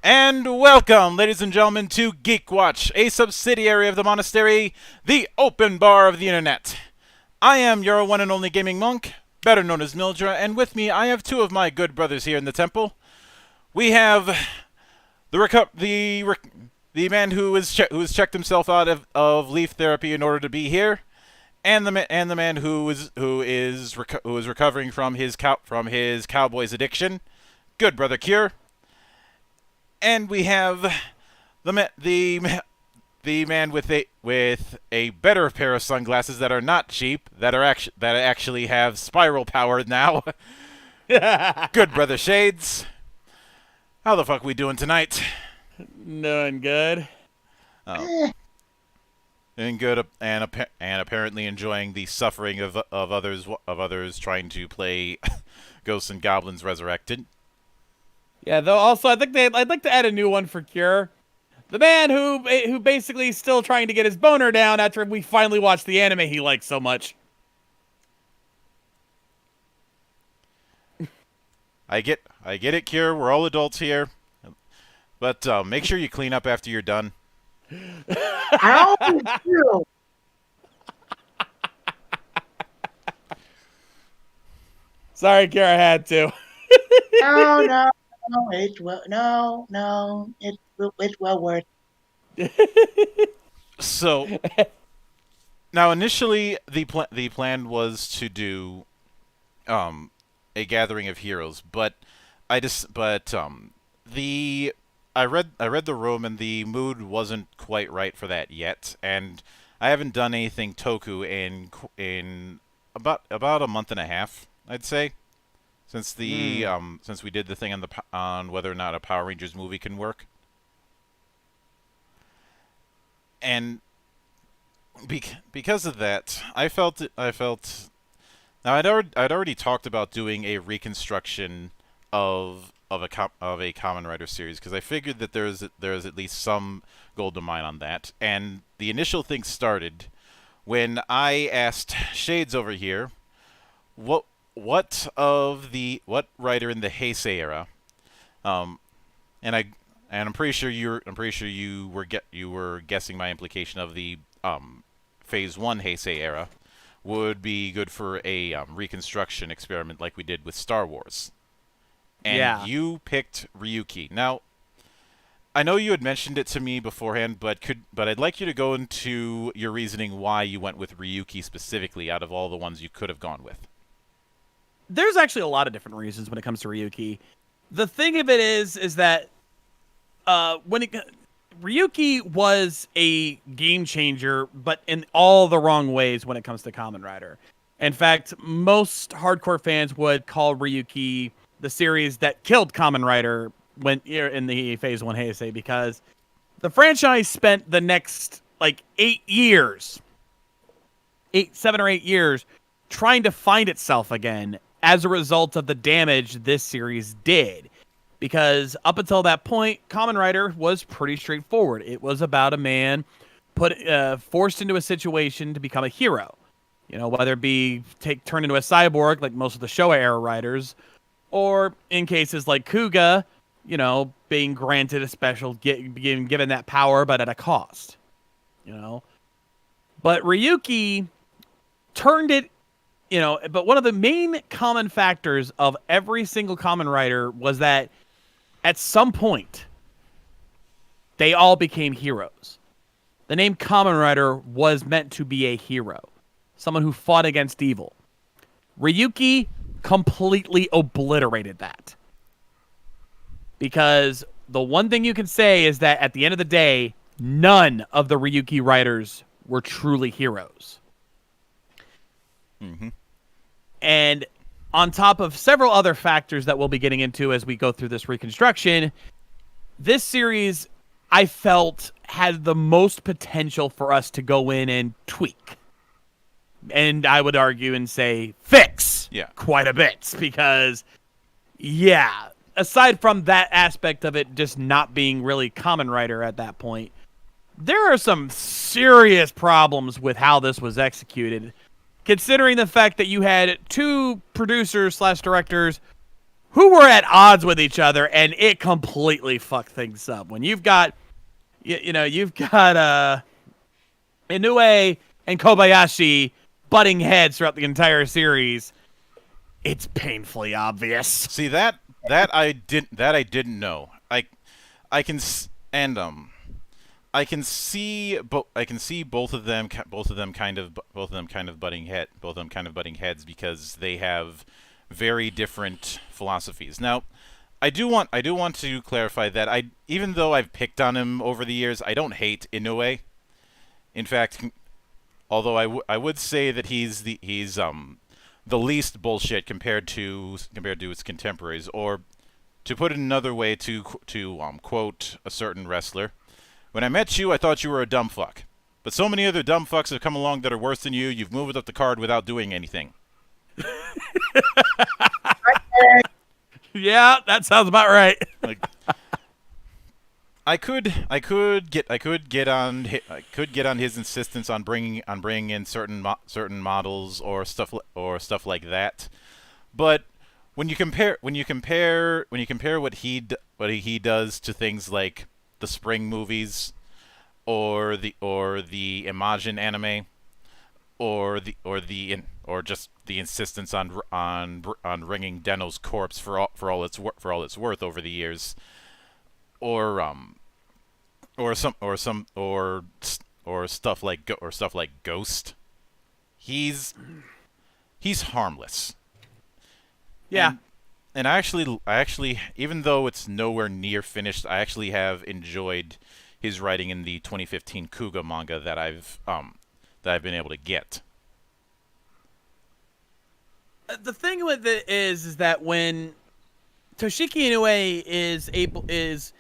And welcome, ladies and gentlemen, to GeekWatch, a subsidiary of the Monastery, the open bar of the internet. I am your one and only gaming monk, better known as Mildra, and with me I have two of my good brothers here in the temple. We have the man who has checked himself out of leaf therapy in order to be here, and the man who is recovering from his cowboy's addiction, good brother Cure. And we have the man with a better pair of sunglasses that are not cheap, that actually have spiral power now. Good brother Shades. How the fuck we doing tonight? Doing good. Oh. Doing good, and apparently enjoying the suffering of others trying to play Ghosts and Goblins Resurrected. Yeah, though also I'd like to add a new one for Cure. The man who basically is still trying to get his boner down after we finally watched the anime he likes so much. I get it, Cure. We're all adults here. But make sure you clean up after you're done. I always do. Sorry, Cure, I had to. No, it's well worth. So now, initially, the plan was to do a gathering of heroes, but I read the room and the mood wasn't quite right for that yet, and I haven't done anything Toku in about a month and a half, I'd say. Since since we did the thing on whether or not a Power Rangers movie can work, and because of that, I felt now I'd already talked about doing a reconstruction of a Kamen Rider series because I figured that there's at least some gold to mine on that, and the initial thing started when I asked Shades over here what writer in the Heisei era, and I'm pretty sure you were guessing my implication of the Phase 1 Heisei era would be good for a reconstruction experiment like we did with Star Wars. And yeah. You picked Ryuki. Now, I know you had mentioned it to me beforehand, but I'd like you to go into your reasoning why you went with Ryuki specifically out of all the ones you could have gone with. There's actually a lot of different reasons when it comes to Ryuki. The thing of it is that Ryuki was a game changer, but in all the wrong ways when it comes to Kamen Rider. In fact, most hardcore fans would call Ryuki the series that killed Kamen Rider when in the Phase 1 Heisei, because the franchise spent the next 7 or 8 years trying to find itself again as a result of the damage this series did. Because up until that point, Kamen Rider was pretty straightforward. It was about a man forced into a situation to become a hero. Whether it be turned into a cyborg like most of the Showa era writers, or in cases like Kuga, being granted a special, being given that power, but at a cost. But Ryuki turned it, but one of the main common factors of every single Kamen Rider was that at some point, they all became heroes. The name Kamen Rider was meant to be a hero, someone who fought against evil. Ryuki completely obliterated that. Because the one thing you can say is that at the end of the day, none of the Ryuki riders were truly heroes. Mm-hmm. And on top of several other factors that we'll be getting into as we go through this reconstruction, this series, I felt, had the most potential for us to go in and tweak. And I would argue and say fix quite a bit. Because, aside from that aspect of it just not being really Kamen Rider at that point, there are some serious problems with how this was executed. Considering the fact that you had two producers/directors who were at odds with each other, and it completely fucked things up. When you've got, you've got Inoue and Kobayashi butting heads throughout the entire series, it's painfully obvious. See that I didn't know. I can see both of them kind of butting heads because they have very different philosophies. Now, I do want to clarify that even though I've picked on him over the years, I don't hate Inoue. In fact, although I would say that he's the least bullshit compared to his contemporaries, or to put it another way, to quote a certain wrestler, "When I met you, I thought you were a dumb fuck. But so many other dumb fucks have come along that are worse than you. You've moved up the card without doing anything." Yeah, that sounds about right. Like, I could get on his insistence on bringing in certain models or stuff like that, but when you compare what he does to things like the Spring movies, or the Imagine anime, or just the insistence on wringing Deno's corpse for all it's worth over the years, or stuff like Ghost, he's harmless. Yeah. And I actually, even though it's nowhere near finished, I actually have enjoyed his writing in the 2015 Kuga manga that I've been able to get. The thing with it is that when Toshiki Inoue is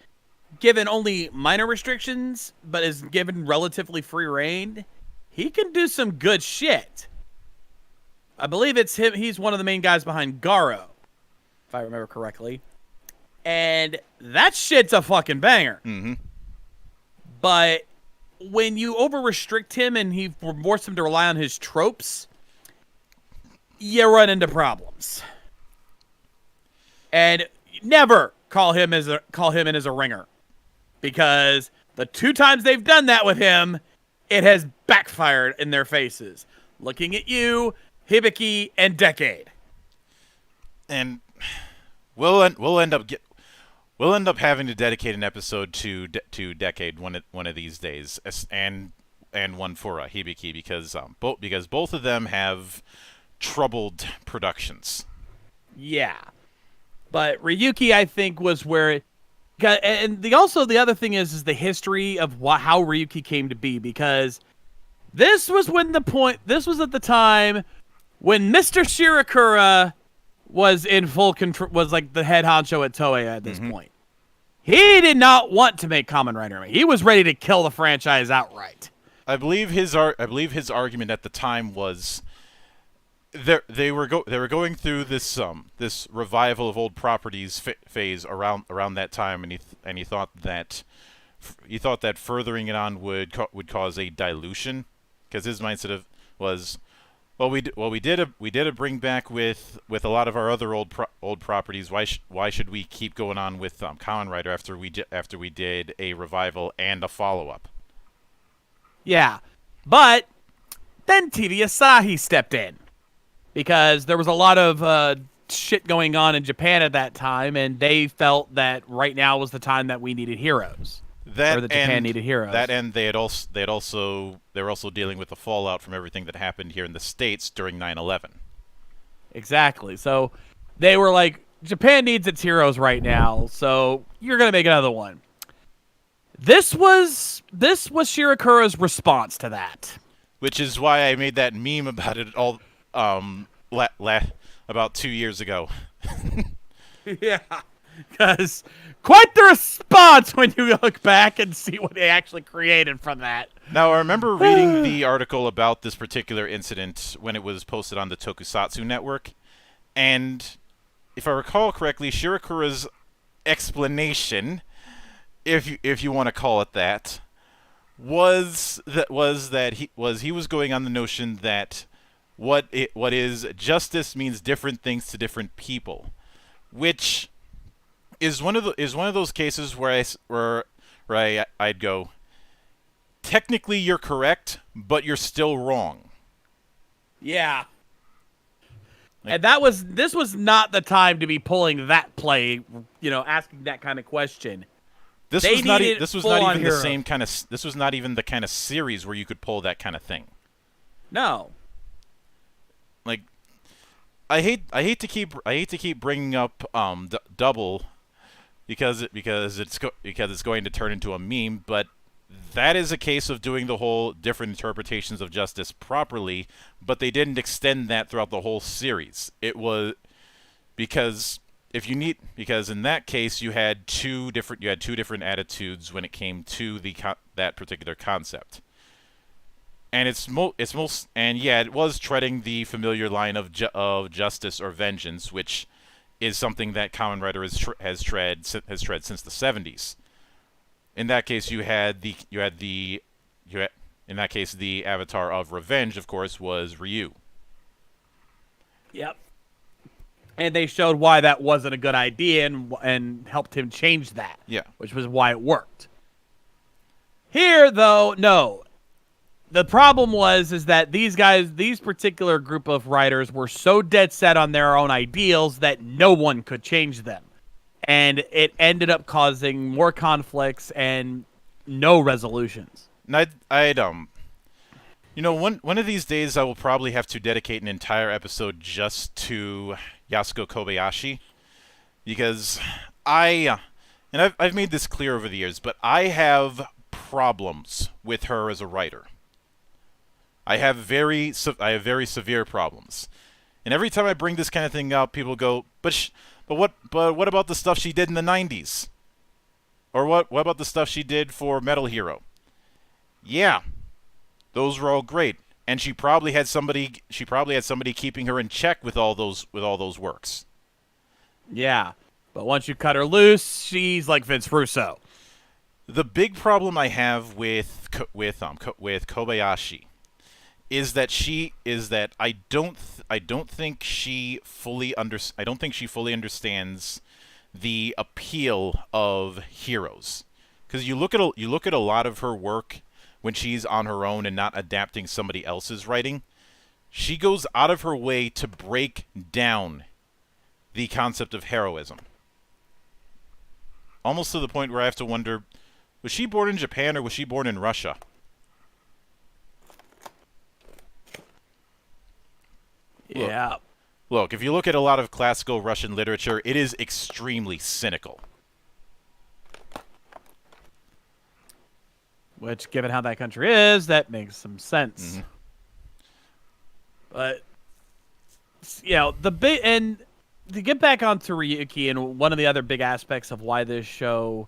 given only minor restrictions, but is given relatively free reign, he can do some good shit. I believe it's him. He's one of the main guys behind Garo, if I remember correctly. And that shit's a fucking banger. Mm-hmm. But when you over-restrict him and he force him to rely on his tropes, you run into problems. And never call him in as a ringer. Because the two times they've done that with him, it has backfired in their faces. Looking at you, Hibiki, and Decade. And we'll end up having to dedicate an episode to Decade one of these days, and one for Hibiki, because both of them have troubled productions. Yeah, but Ryuki, I think, was where it got. And the other thing is the history of how Ryuki came to be, because this was at the time when Mr. Shirakura was in full control, was like the head honcho at Toei at this point. He did not want to make Kamen Rider. He was ready to kill the franchise outright. I believe his argument at the time was they were going through this revival of old properties phase around that time, and he thought that furthering it on would cause a dilution, because his mindset was, well, we did a bring back with a lot of our other old properties. Why should we keep going on with Kamen Rider after we did a revival and a follow-up? Yeah, but then TV Asahi stepped in because there was a lot of shit going on in Japan at that time, and they felt that right now was the time that we needed heroes. Or that Japan needed heroes. That and they were also dealing with the fallout from everything that happened here in the States during 9/11. Exactly. So they were like, Japan needs its heroes right now, so you're gonna make another one. This was Shirakura's response to that. Which is why I made that meme about it all about 2 years ago. Yeah. Because quite the response when you look back and see what they actually created from that. Now, I remember reading the article about this particular incident when it was posted on the Tokusatsu network, and if I recall correctly, Shirakura's explanation, if you want to call it that, was that he was going on the notion that what is justice means different things to different people, which is one of those cases where I'd go, technically you're correct, but you're still wrong. Yeah. And this was not the time to be pulling that play, asking that kind of question. This was not even the kind of series where you could pull that kind of thing. No. Like, I hate to keep bringing up Double because it's going to turn into a meme, but that is a case of doing the whole different interpretations of justice properly, but they didn't extend that throughout the whole series. It was because in that case you had two different attitudes when it came to that particular concept. And it was treading the familiar line of justice or vengeance, which is something that Kamen Rider has tread since the 70s. In that case, the avatar of revenge, of course, was Ryu. Yep. And they showed why that wasn't a good idea and helped him change that. Yeah. Which was why it worked. Here, though, no. The problem is that these particular group of writers were so dead set on their own ideals that no one could change them. And it ended up causing more conflicts and no resolutions. And one of these days I will probably have to dedicate an entire episode just to Yasuko Kobayashi, because I've made this clear over the years, but I have problems with her as a writer. I have very severe problems, and every time I bring this kind of thing up, people go, But what about the stuff she did in the 90s? Or what about the stuff she did for Metal Hero? Yeah, those were all great, and she probably had somebody keeping her in check with all those works. Yeah, but once you cut her loose, she's like Vince Russo. The big problem I have with Kobayashi is that I don't think she fully understands the appeal of heroes. Because you look at a lot of her work when she's on her own and not adapting somebody else's writing, she goes out of her way to break down the concept of heroism. Almost to the point where I have to wonder, was she born in Japan or was she born in Russia? Yeah. Look, if you look at a lot of classical Russian literature, it is extremely cynical. Which, given how that country is, that makes some sense. Mm-hmm. But, and to get back onto Ryuki, and one of the other big aspects of why this show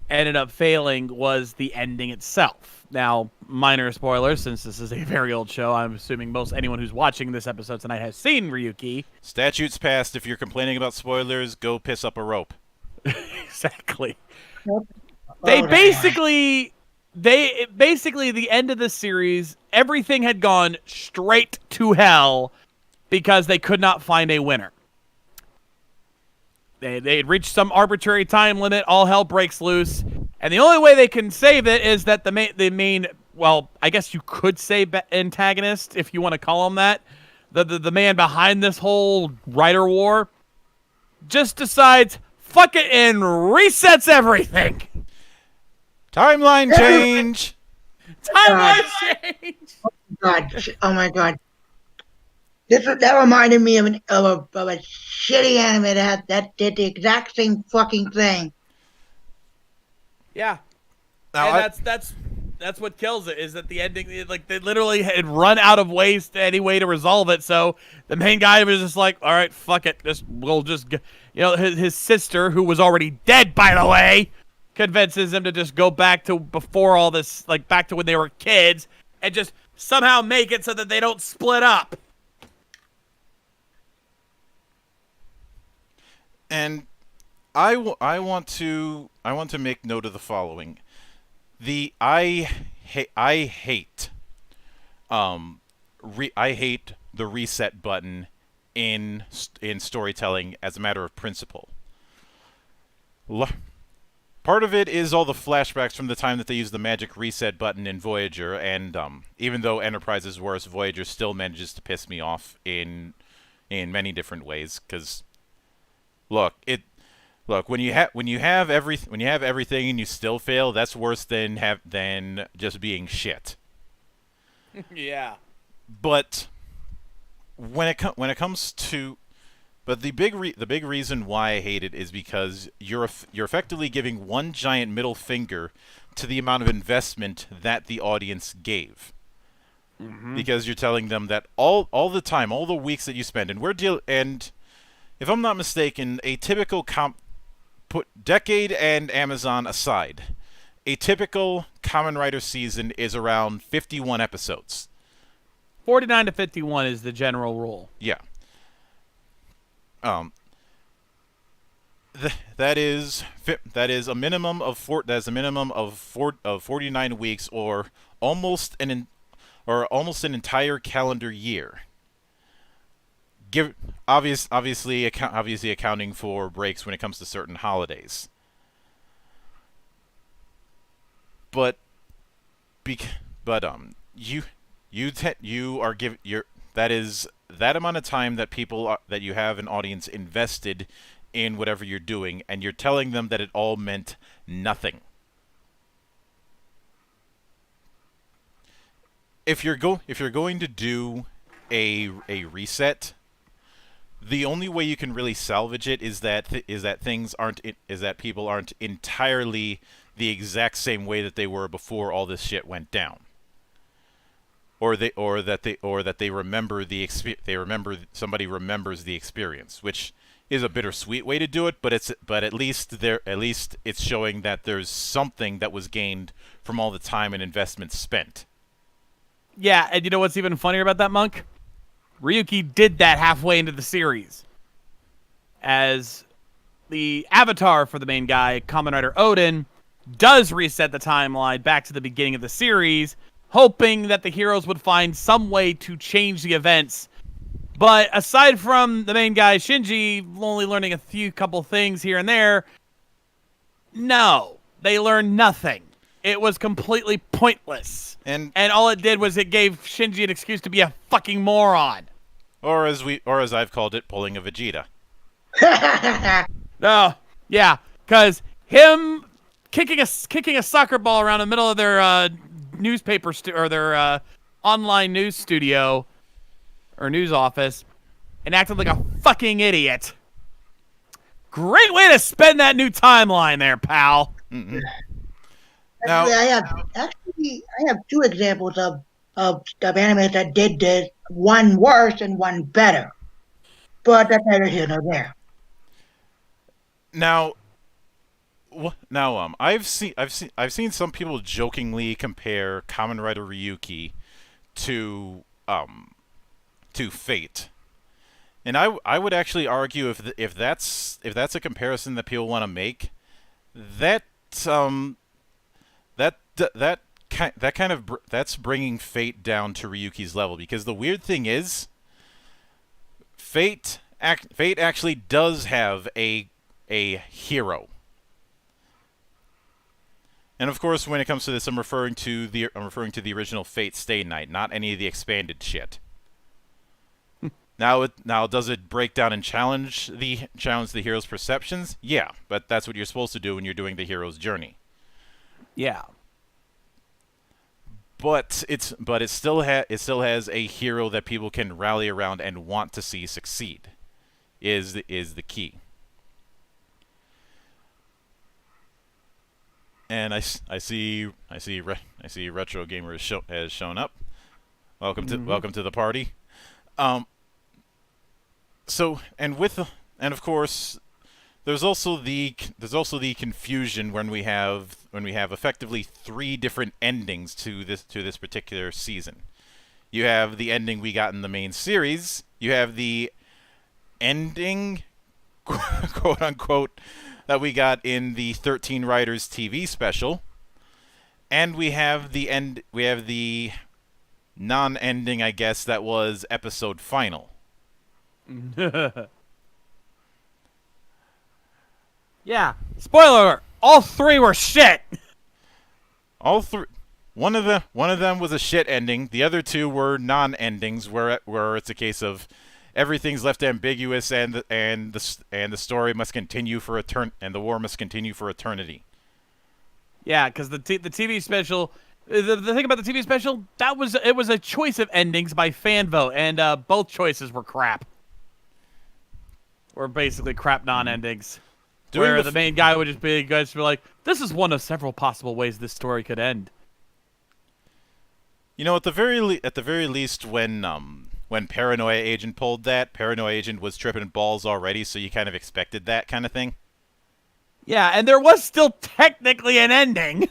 ended up failing was the ending itself. Now, minor spoilers, since this is a very old show, I'm assuming anyone who's watching this episode tonight has seen Ryuki. Statutes passed. If you're complaining about spoilers, go piss up a rope. Exactly. They Oh, basically, the end of the series, everything had gone straight to hell because they could not find a winner. They had reached some arbitrary time limit. All hell breaks loose, and the only way they can save it is that the main, well, I guess you could say antagonist, if you want to call him that, the man behind this whole writer war, just decides fuck it and resets everything. Timeline change. Timeline change. God. Oh my God. That reminded me of a shitty anime that did the exact same fucking thing. Yeah. Now, And that's what kills it, is that the ending, like, they literally had run out of ways to any way to resolve it. So the main guy was just like, all right, fuck it, we'll just his sister, who was already dead, by the way, convinces him to just go back to before all this, like back to when they were kids, and just somehow make it so that they don't split up. And I want to make note of the following. I hate the reset button in storytelling as a matter of principle. Part of it is all the flashbacks from the time that they used the magic reset button in Voyager, and even though Enterprise is worse, Voyager still manages to piss me off in many different ways. Because look, when you have everything and you still fail, that's worse than just being shit. Yeah. But when it comes to, but the big reason why I hate it is because you're effectively giving one giant middle finger to the amount of investment that the audience gave. Mm-hmm. Because you're telling them that all the time, all the weeks that you spend, and if I'm not mistaken, a typical put Decade and Amazon aside, a typical Kamen Rider season is around 51 episodes. 49 to 51 is the general rule. Yeah. That is a minimum of 49 weeks, or almost an entire calendar year. Obviously accounting for breaks when it comes to certain holidays. But you are give your that is that amount of time that that you have an audience invested in whatever you're doing, and you're telling them that it all meant nothing. If you're going to do a reset, the only way you can really salvage it is that people aren't entirely the exact same way that they were before all this shit went down, or that they remember somebody remembers the experience, which is a bittersweet way to do it, but at least it's showing that there's something that was gained from all the time and investment spent. Yeah, and you know what's even funnier about that, Monk? Ryuki did that halfway into the series. As the avatar for the main guy, Kamen Rider Odin, does reset the timeline back to the beginning of the series, hoping that the heroes would find some way to change the events. But aside from the main guy, Shinji, only learning a couple things here and there, no, they learned nothing. It was completely pointless. And all it did was it gave Shinji an excuse to be a fucking moron. Or as I've called it, pulling a Vegeta. No, yeah, because him kicking a soccer ball around the middle of their newspaper or their online news studio or news office and acting like a fucking idiot. Great way to spend that new timeline there, pal. Mm-mm. Now, I have two examples of animes that did this, one worse and one better. But that's neither here nor there. Now, I've seen some people jokingly compare Kamen Rider Ryuki to Fate, and I would actually argue if that's a comparison that people want to make, that that's bringing Fate down to Ryuki's level, because the weird thing is Fate actually does have a hero. And of course, when it comes to this, I'm referring to the original Fate Stay Night, not any of the expanded shit. Now does it break down and challenge the hero's perceptions? Yeah, but that's what you're supposed to do when you're doing the hero's journey. Yeah. But it still has a hero that people can rally around and want to see succeed. Is the key. And I see Retro Gamer has shown up. Welcome to the party. So and of course there's also the confusion when we have effectively 3 different endings to this particular season. You have the ending we got in the main series. You have the ending, quote unquote, that we got in the 13 Writers TV special, and we have the non-ending, I guess, that was episode final. Yeah. Spoiler alert, all 3 were shit. All 3. One of them was a shit ending. The other 2 were non-endings, where it's a case of everything's left ambiguous, and the story must continue for and the war must continue for eternity. Yeah, because the TV special, the thing about the TV special, it was a choice of endings by fan vote, and both choices were crap. Or basically crap non-endings. Where the main guy would just be, guys were like, this is one of several possible ways this story could end. You know, at the very least, when Paranoia Agent pulled that, Paranoia Agent was tripping balls already, so you kind of expected that kind of thing. Yeah, and there was still technically an ending.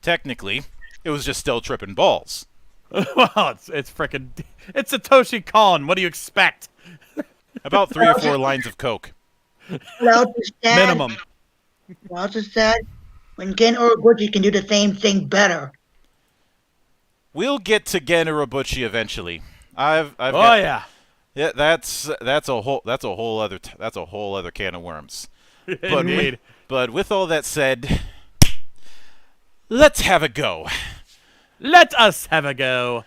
Technically, it was just still tripping balls. Well, it's Satoshi Kon. What do you expect? About 3 or 4 lines of coke. Minimum. What else is sad? When Gen Urobuchi can do the same thing better. We'll get to Gen Urobuchi eventually. Yeah, that's a whole other can of worms. Indeed. But with all that said, let's have a go. Let us have a go.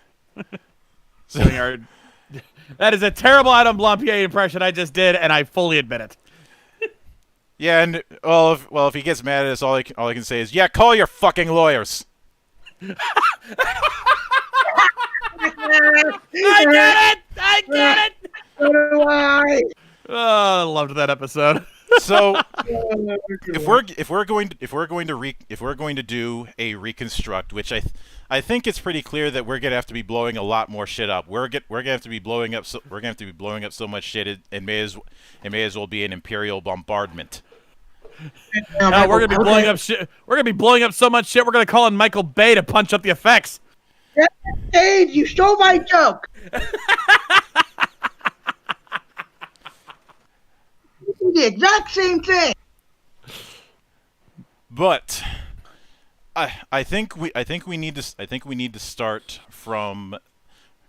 That is a terrible Adam Blampier impression I just did, and I fully admit it. Yeah, and if he gets mad at us, all I can say is, yeah, call your fucking lawyers. I get it. So do I. Oh, I loved that episode. So, if we're going to do a reconstruct, which I think it's pretty clear that we're gonna have to be blowing a lot more shit up. We're gonna have to be blowing up so much shit it may as well be an imperial bombardment. No, we're gonna be blowing up shit. We're gonna be blowing up so much shit. We're gonna call in Michael Bay to punch up the effects. Dave, you stole my joke. The exact same thing. But I think we need to start from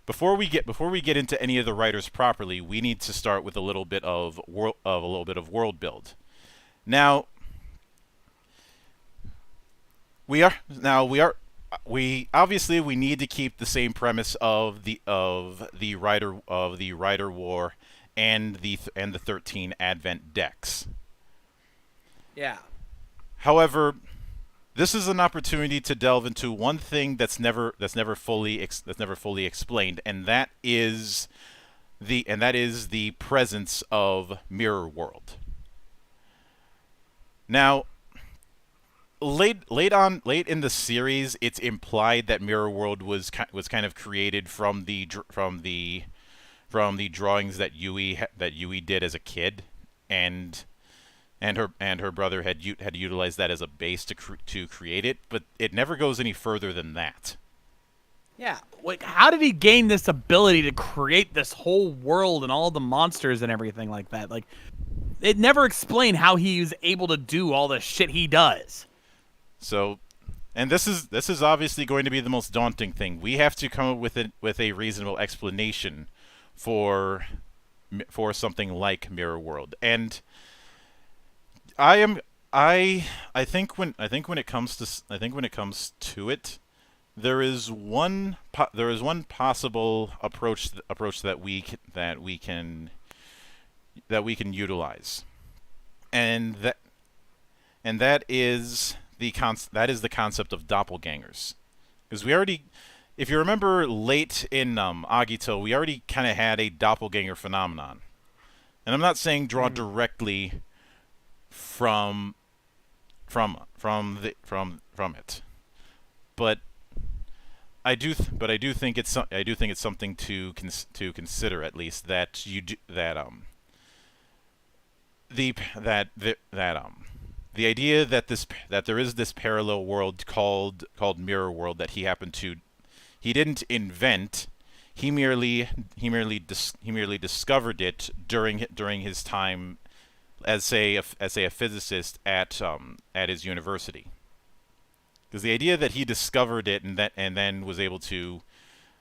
before we get into any of the writers properly. We need to start with a little bit of world build. Now we obviously need to keep the same premise of the Rider War and the 13 Advent decks. Yeah. However, this is an opportunity to delve into one thing that's never fully explained, and that is the presence of Mirror World. Now, late in the series, it's implied that Mirror World was kind of created from the drawings that Yui did as a kid, and her brother had utilized that as a base to create it, but it never goes any further than that. Yeah, like how did he gain this ability to create this whole world and all the monsters and everything like that? Like, it never explained how he was able to do all the shit he does. So, and this is obviously going to be the most daunting thing. We have to come up with a reasonable explanation for something like Mirror World. And I am I think when it comes to it, there is one possible approach that we can utilize, and that is the concept of doppelgangers. Because we already, if you remember, late in Agito, we already kind of had a doppelganger phenomenon, and I'm not saying draw directly from it, but I do think it's something to consider, at least, that you do, that the idea that there is this parallel world called Mirror World that he didn't invent. He merely discovered it during his time as a physicist at his university. Because the idea that he discovered it and then was able to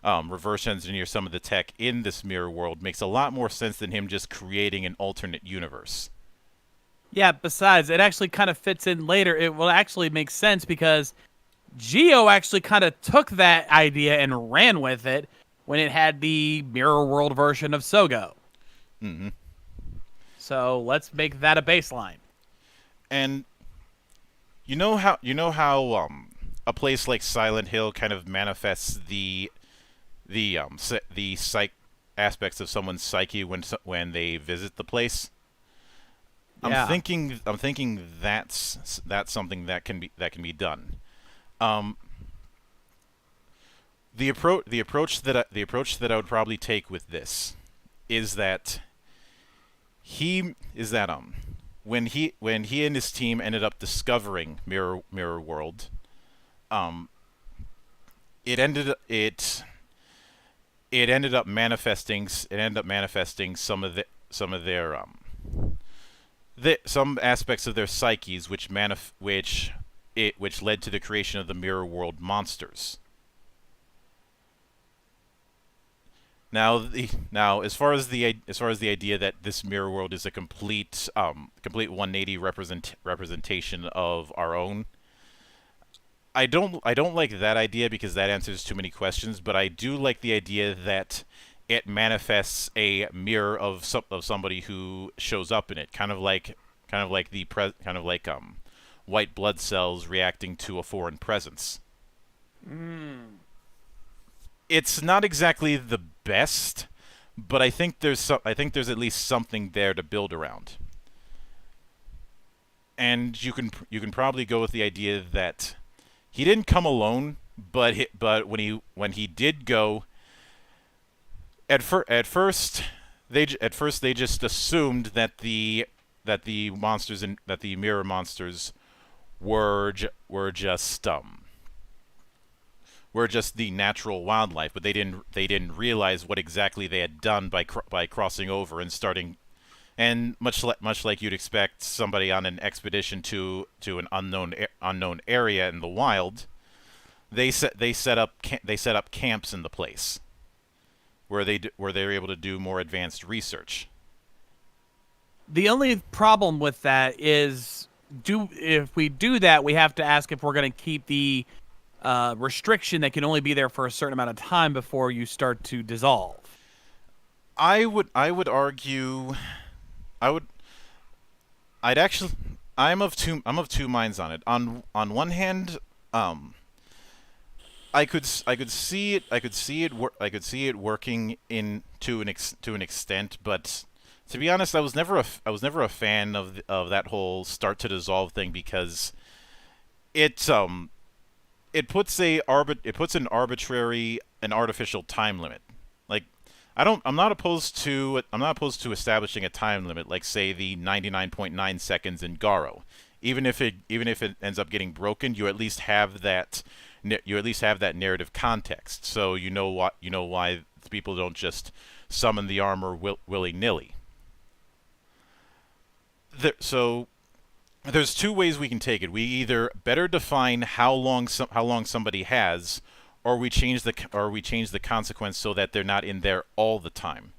reverse engineer some of the tech in this mirror world makes a lot more sense than him just creating an alternate universe. Yeah, besides, it actually kind of fits in later. It will actually make sense because Geo actually kind of took that idea and ran with it when it had the mirror world version of Sogo. Mm-hmm. So let's make that a baseline. And you know how a place like Silent Hill kind of manifests the psych aspects of someone's psyche when they visit the place. Yeah. I'm thinking that's something that can be done. The approach that I would probably take with this is that when he and his team ended up discovering Mirror World, it ended up manifesting some aspects of their psyches, which led to the creation of the Mirror World monsters. Now, as far as the idea that this mirror world is a complete 180 representation of our own, I don't like that idea because that answers too many questions. But I do like the idea that it manifests a mirror of somebody who shows up in it, kind of like white blood cells reacting to a foreign presence. It's not exactly the best, but I think there's at least something there to build around. And you can probably go with the idea that he didn't come alone, but when he did go, at first they just assumed that the monsters and that the mirror monsters were just the natural wildlife, but they didn't realize what exactly they had done by crossing over and starting, and much like you'd expect somebody on an expedition to an unknown area in the wild, they set up camps in the place where they were able to do more advanced research. The only problem with that is, if we do that, we have to ask if we're going to keep the restriction that can only be there for a certain amount of time before you start to dissolve. I would argue, I'm of two minds on it. On one hand, I could see it working to an extent, but to be honest, I was never a fan of that whole start to dissolve thing, because it puts an artificial time limit. Like, I'm not opposed to establishing a time limit, like say the 99.9 seconds in Garo. Even if it ends up getting broken, you at least have that narrative context, so you know why people don't just summon the armor willy-nilly. So there's two ways we can take it. We either better define how long somebody has, or we change the consequence so that they're not in there all the time.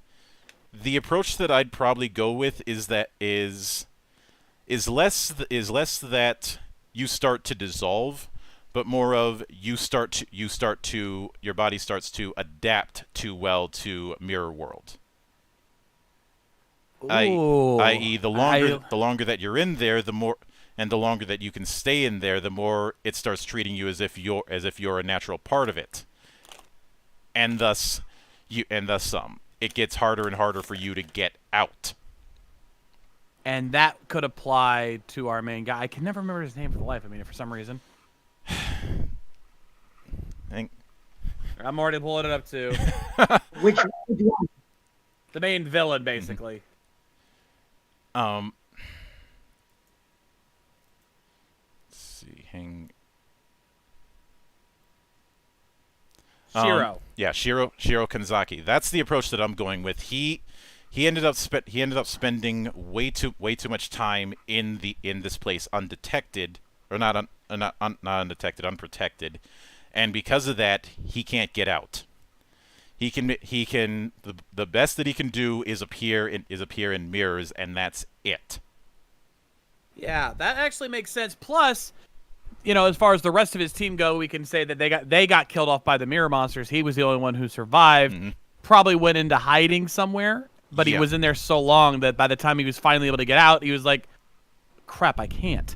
The approach that I'd probably go with is less that you start to dissolve, but more of your body starts to adapt too well to mirror world. I.e., the longer that you're in there, the more, and the longer that you can stay in there, the more it starts treating you as if you're a natural part of it, and thus it gets harder and harder for you to get out. And that could apply to our main guy. I can never remember his name for the life of me for some reason. I'm already pulling it up too. Which one? The main villain, basically. Let's see. Shiro. Yeah, Shiro Kanzaki. That's the approach that I'm going with. He ended up spending way too much time in this place undetected, or not undetected, unprotected, and because of that, he can't get out. The best that he can do is appear in mirrors, and that's it. Yeah, that actually makes sense. Plus, as far as the rest of his team go, we can say that they got killed off by the mirror monsters. He was the only one who survived. Mm-hmm. Probably went into hiding somewhere, but he was in there so long that by the time he was finally able to get out, he was like, "Crap, I can't."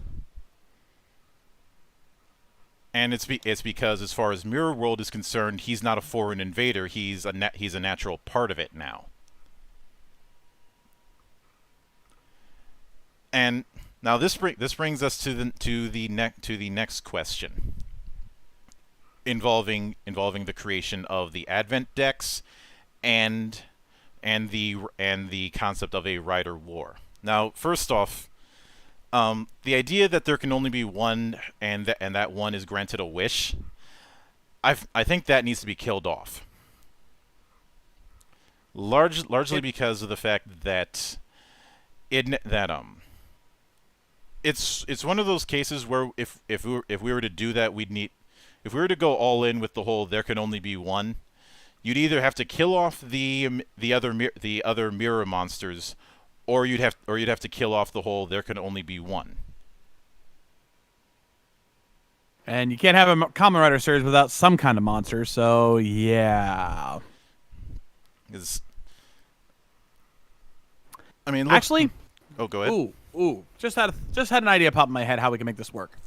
And it's because, as far as Mirror World is concerned, he's not a foreign invader. He's a natural part of it now. And now this brings us to the next question, involving the creation of the Advent decks, and the concept of a Rider War. Now, first off, the idea that there can only be one, and that one is granted a wish, I think that needs to be killed off. Largely because of the fact that it's one of those cases where if we were to do that, if we were to go all in with the whole there can only be one, you'd either have to kill off the other mirror monsters, or you'd have to kill off the whole there can only be one. And you can't have a Kamen Rider series without some kind of monster, so yeah. Actually, oh, go ahead. Ooh, just had an idea pop in my head how we can make this work.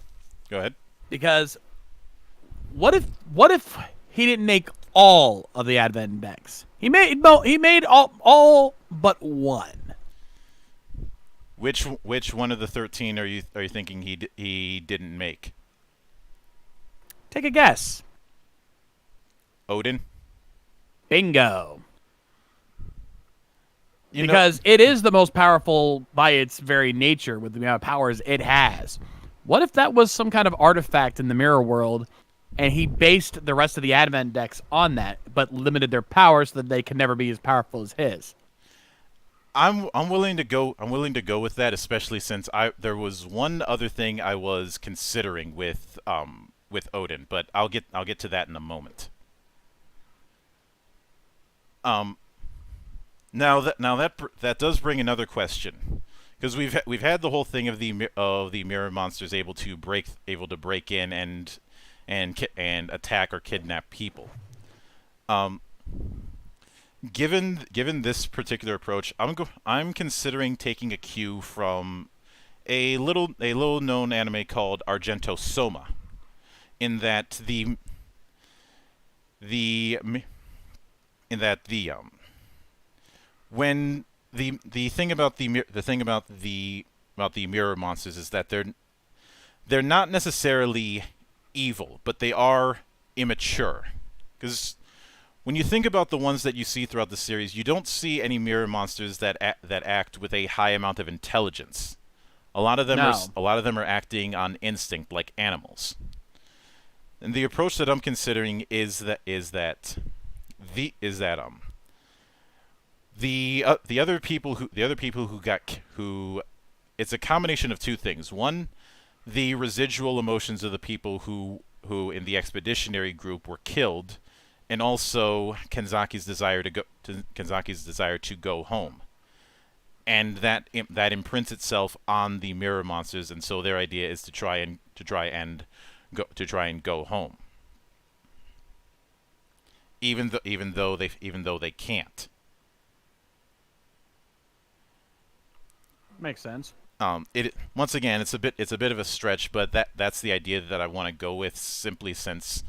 Go ahead. Because what if he didn't make all of the Advent decks? He made all but one. Which one of the 13 are you thinking he didn't make? Take a guess. Odin? Bingo. Because it is the most powerful by its very nature with the amount of powers it has. What if that was some kind of artifact in the mirror world, and he based the rest of the Advent decks on that, but limited their power so that they can never be as powerful as his? I'm willing to go with that, especially since there was one other thing I was considering with Odin, but I'll get to that in a moment. Now that does bring another question, because we've had the whole thing of the mirror monsters able to break in and attack or kidnap people. Given this particular approach, I'm considering taking a cue from a little known anime called Argento Soma, in that when the thing about the mirror monsters is that they're not necessarily evil, but they are immature. Because when you think about the ones that you see throughout the series, you don't see any mirror monsters that act with a high amount of intelligence. A lot of them are acting on instinct, like animals. And the approach that I'm considering is the other people who it's a combination of two things. One, the residual emotions of the people who in the expeditionary group were killed, and also Kenzaki's desire to go home, and that imprints itself on the mirror monsters, and so their idea is to try and go home, even though they can't. Makes sense. It once again, it's a bit of a stretch, but that's the idea that I want to go with, simply since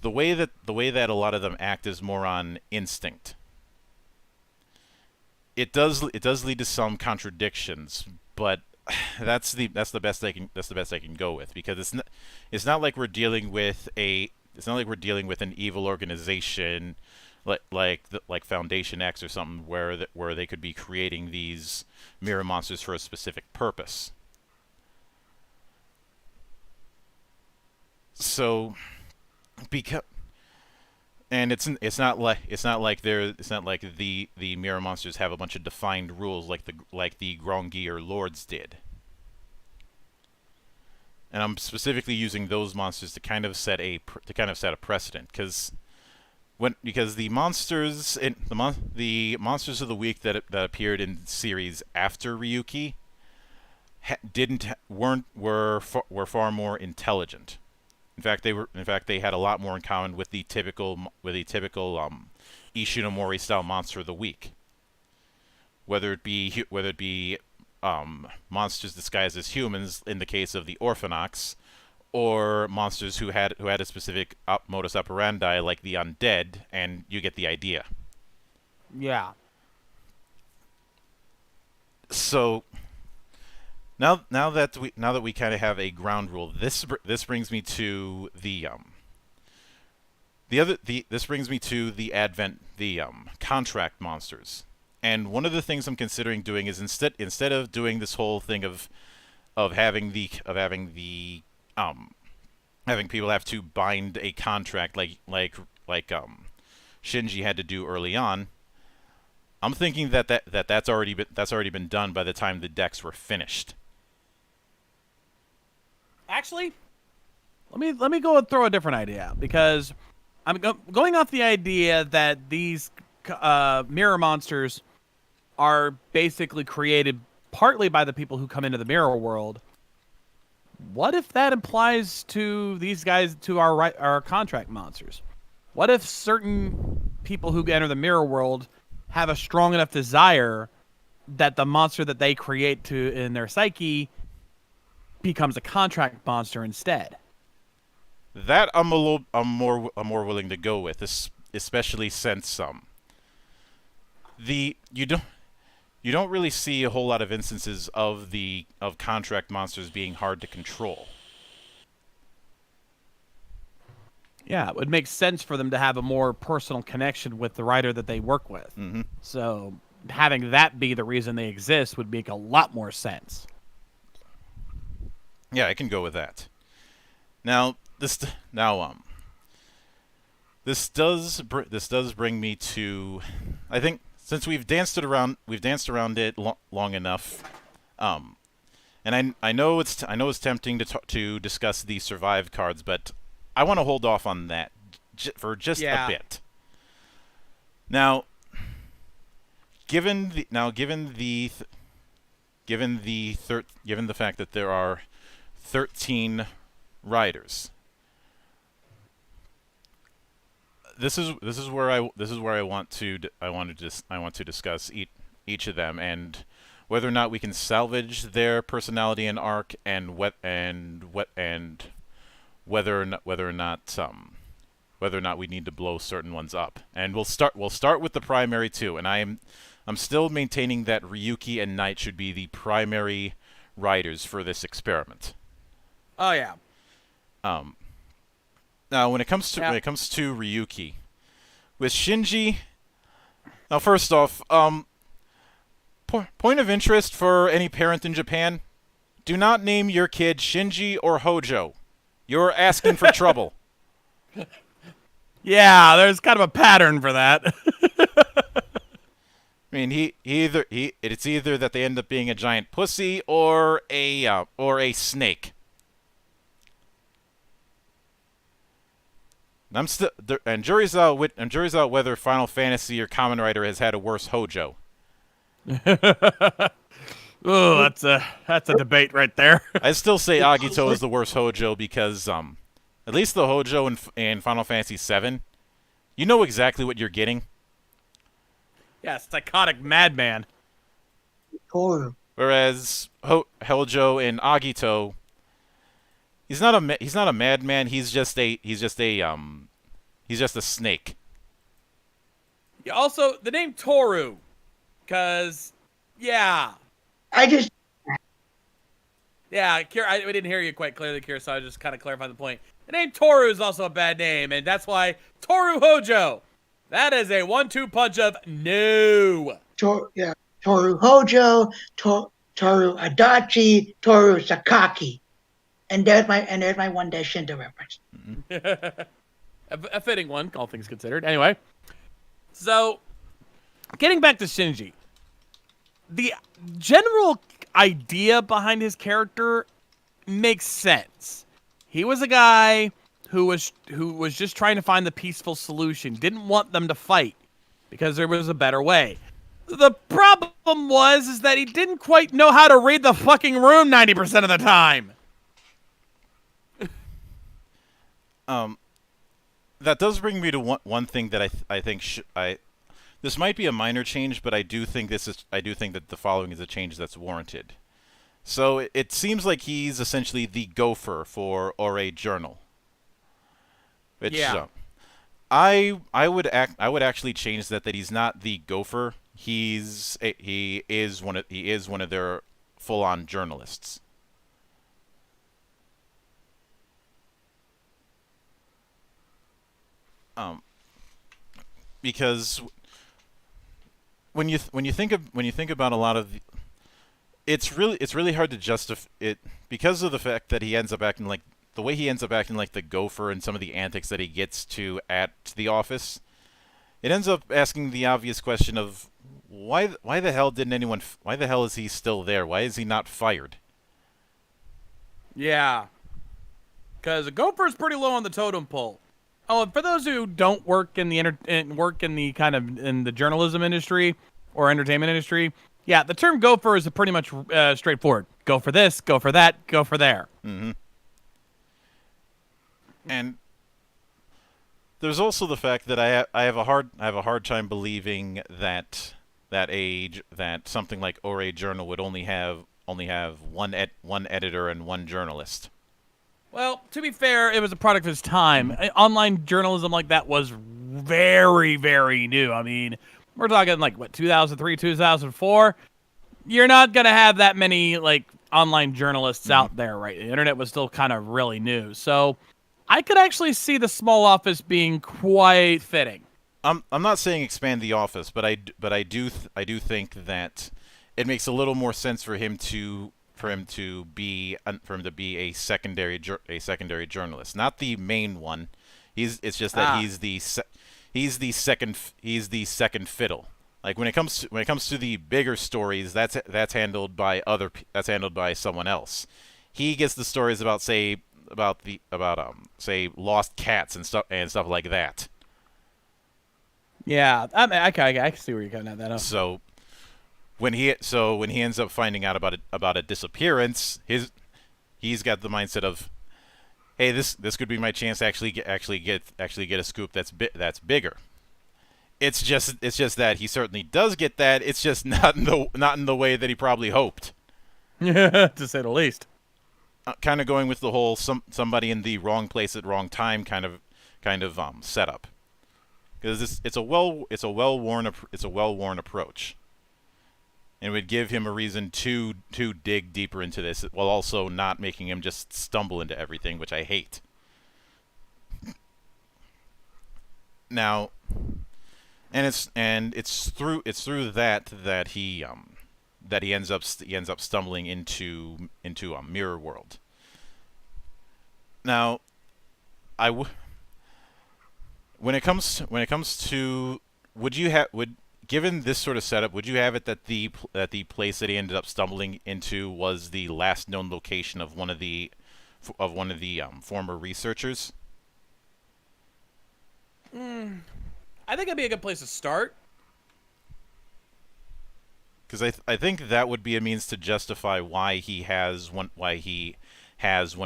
the way that a lot of them act is more on instinct. It does lead to some contradictions, but that's the best I can go with, because it's not like we're dealing with an evil organization like Foundation X or something, where they could be creating these mirror monsters for a specific purpose. So, and it's not like the mirror monsters have a bunch of defined rules like the Grongi Lords did. And I'm specifically using those monsters to kind of set a precedent, because the monsters the monsters of the week that appeared in series after Ryuki were far more intelligent. In fact, they had a lot more in common with the typical Ishinomori style monster of the week. Whether it be monsters disguised as humans in the case of the Orphanox, or monsters who had a specific modus operandi like the undead, and you get the idea. Yeah. So now that we kind of have a ground rule, this brings me to the contract monsters. And one of the things I'm considering doing is instead of doing this whole thing of having people have to bind a contract like Shinji had to do early on, I'm thinking that's already been done by the time the decks were finished. Actually, let me go and throw a different idea out, because I'm going off the idea that these mirror monsters are basically created partly by the people who come into the mirror world. What if that applies to these guys, to our contract monsters? What if certain people who enter the mirror world have a strong enough desire that the monster that they create in their psyche becomes a contract monster instead? That I'm more willing to go with, especially since you don't really see a whole lot of instances of contract monsters being hard to control. Yeah, it would make sense for them to have a more personal connection with the writer that they work with. Mm-hmm. So having that be the reason they exist would make a lot more sense. Yeah, I can go with that. Now this does bring me to, I think, since we've danced around it long enough, and I know it's tempting to discuss the survive cards, but I want to hold off on that for just a bit. Now, given the fact that there are 13 riders, this is where I want to discuss each of them, and whether or not we can salvage their personality and arc, and whether or not we need to blow certain ones up. And we'll start with the primary two, and I'm still maintaining that Ryuki and Knight should be the primary riders for this experiment. Oh yeah. Now when it comes to Ryuki, with Shinji, now first off, point of interest for any parent in Japan: do not name your kid Shinji or Hojo. You're asking for trouble. Yeah, there's kind of a pattern for that. I mean, it's either that they end up being a giant pussy or a snake. I'm still and jury's out whether Final Fantasy or Kamen Rider has had a worse Hojo. Oh, that's a debate right there. I still say Agito is the worst Hojo because at least the Hojo in Final Fantasy VII, you know exactly what you're getting. Yeah, psychotic madman. Toru. Whereas Hojo in Agito, he's not a madman. He's just a snake. Yeah, also, the name Toru, because, yeah. Yeah, Kira, we didn't hear you quite clearly, Kira, so I just kind of clarified the point. The name Toru is also a bad name, and that's why Toru Hojo. That is a 1-2 punch of no. Toru Hojo, Toru Adachi, Toru Sakaki. And there's my one day Shinto reference. A fitting one, all things considered. Anyway, so getting back to Shinji, the general idea behind his character makes sense. He was a guy who was just trying to find the peaceful solution, didn't want them to fight because there was a better way. The problem is that he didn't quite know how to read the fucking room 90% of the time. That does bring me to one thing that I think this might be a minor change, but I do think that the following is a change that's warranted. So it seems like he's essentially the gopher for Ore Journal. Which, yeah. I would actually change that he's not the gopher. He is one of their full-on journalists. Because when you think about a lot of it's really hard to justify it because of the fact that he ends up acting like the way he ends up acting like the gopher and some of the antics that he gets to at the office. It ends up asking the obvious question of why the hell is he still there? Why is he not fired? Yeah. Because a gopher is pretty low on the totem pole. Oh, and for those who don't work in the in the journalism industry or entertainment industry, yeah, the term gopher is pretty much straightforward. Go for this, go for that, go for there. Mm-hmm. And there's also the fact that I have a hard time believing that something like Ore Journal would only have one editor and one journalist. Well, to be fair, it was a product of its time. Online journalism like that was very, very new. I mean, we're talking like, what, 2003, 2004? You're not going to have that many, like, online journalists out there, right? The internet was still kind of really new. So I could actually see the small office being quite fitting. I'm not saying expand the office, but I do think that it makes a little more sense for him to be a secondary journalist, not the main one. It's just that he's the second fiddle. Like when it comes to the bigger stories, that's handled by someone else. He gets the stories about say lost cats and stuff like that. Yeah, I can see where you're coming at that. So when he ends up finding out about a disappearance, he's got the mindset of, hey, this could be my chance to actually get a scoop that's bigger. It's just that he certainly does get that. It's just not in the way that he probably hoped. To say the least. Kind of going with the whole somebody in the wrong place at wrong time kind of setup. Because it's a well-worn approach. And would give him a reason to dig deeper into this, while also not making him just stumble into everything, which I hate. Now, and it's through that he ends up stumbling into a mirror world. Now, when it comes to would given this sort of setup, would you have it that the place that he ended up stumbling into was the last known location of one of the former researchers? I think it'd be a good place to start. Because I think that would be a means to justify why he has one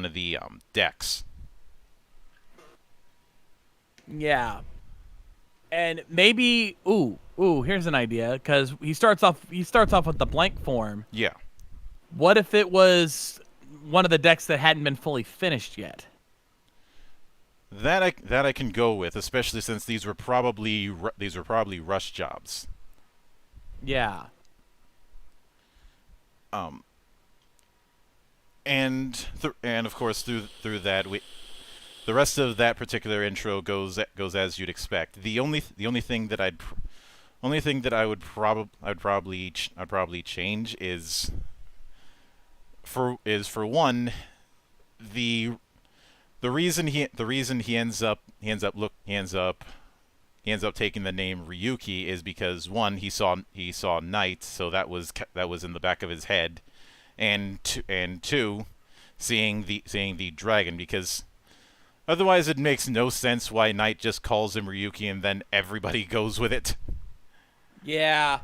of the decks. Yeah. And maybe here's an idea, because he starts off with the blank form. Yeah. What if it was one of the decks that hadn't been fully finished yet? That I can go with, especially since these were probably rush jobs. Yeah. And of course through that the rest of that particular intro goes as you'd expect. The only thing that I would probably change is for one the reason he ends up taking the name Ryuki is because one, he saw Night, so that was in the back of his head, and two, seeing the dragon, because otherwise it makes no sense why Night just calls him Ryuki and then everybody goes with it. Yeah.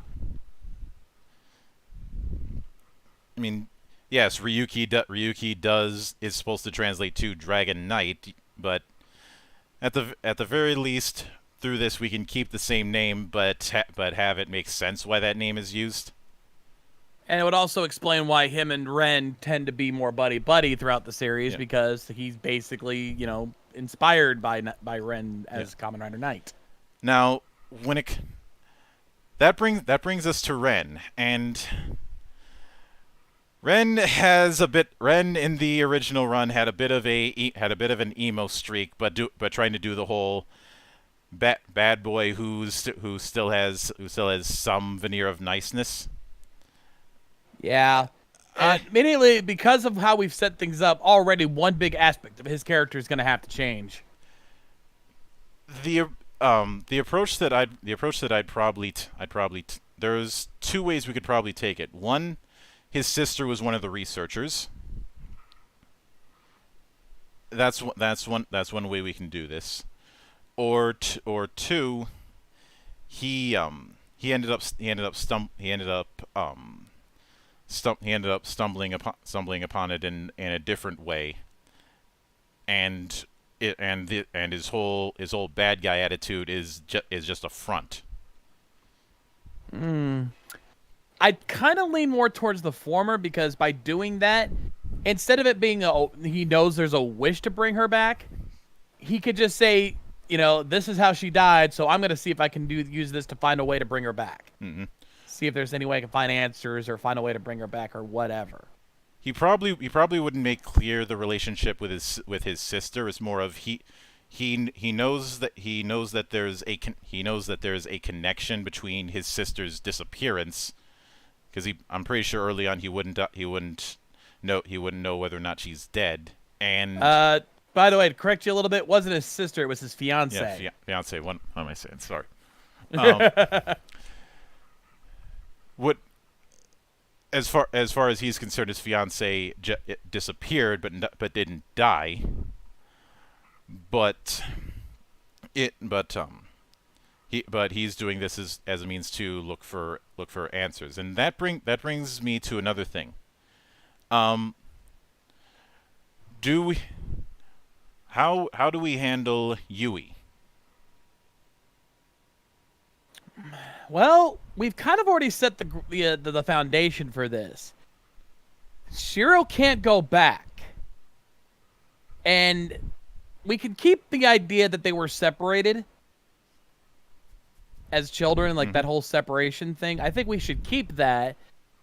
I mean, yes, Ryuki is supposed to translate to Dragon Knight, but at the very least, through this we can keep the same name, but have it make sense why that name is used. And it would also explain why him and Ren tend to be more buddy throughout the series, because he's basically, inspired by Ren as Kamen Rider Knight. Now, that brings us to Ren, and Ren in the original run had a bit of an emo streak, but trying to do the whole bad boy who still has some veneer of niceness. Yeah. Immediately, because of how we've set things up, already one big aspect of his character is going to have to change. The approach that I'd probably there's two ways we could probably take it. One, his sister was one of the researchers. That's one way we can do this. Or two, he ended up stumbling upon it in a different way, and his whole bad guy attitude is just a front. I'd kind of lean more towards the former, because by doing that, instead of it being he knows there's a wish to bring her back, he could just say, this is how she died, so I'm going to see if I can use this to find a way to bring her back. Mm-hmm. See if there's any way I can find answers or find a way to bring her back or whatever. He probably wouldn't make clear the relationship with his sister. It's more of he knows that there's a connection between his sister's disappearance, because I'm pretty sure early on he wouldn't know whether or not she's dead. And by the way, to correct you a little bit, it wasn't his sister, it was his fiance. Yeah, fiance. What am I saying? Sorry. What, as far as he's concerned, his fiance disappeared, but didn't die. But he's doing this as a means to look for answers, and that brings me to another thing. How do we handle Yui? Well, we've kind of already set the foundation for this. Shiro can't go back. And we can keep the idea that they were separated as children, like that whole separation thing. I think we should keep that,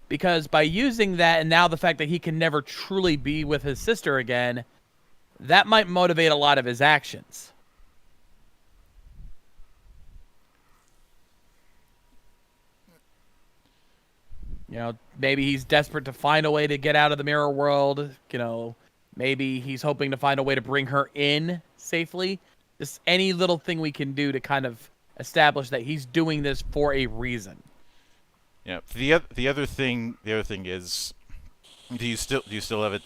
because by using that, and now the fact that he can never truly be with his sister again, that might motivate a lot of his actions. Maybe he's desperate to find a way to get out of the mirror world. Maybe he's hoping to find a way to bring her in safely. Just any little thing we can do to kind of establish that he's doing this for a reason. Yeah. The other thing is, do you still have it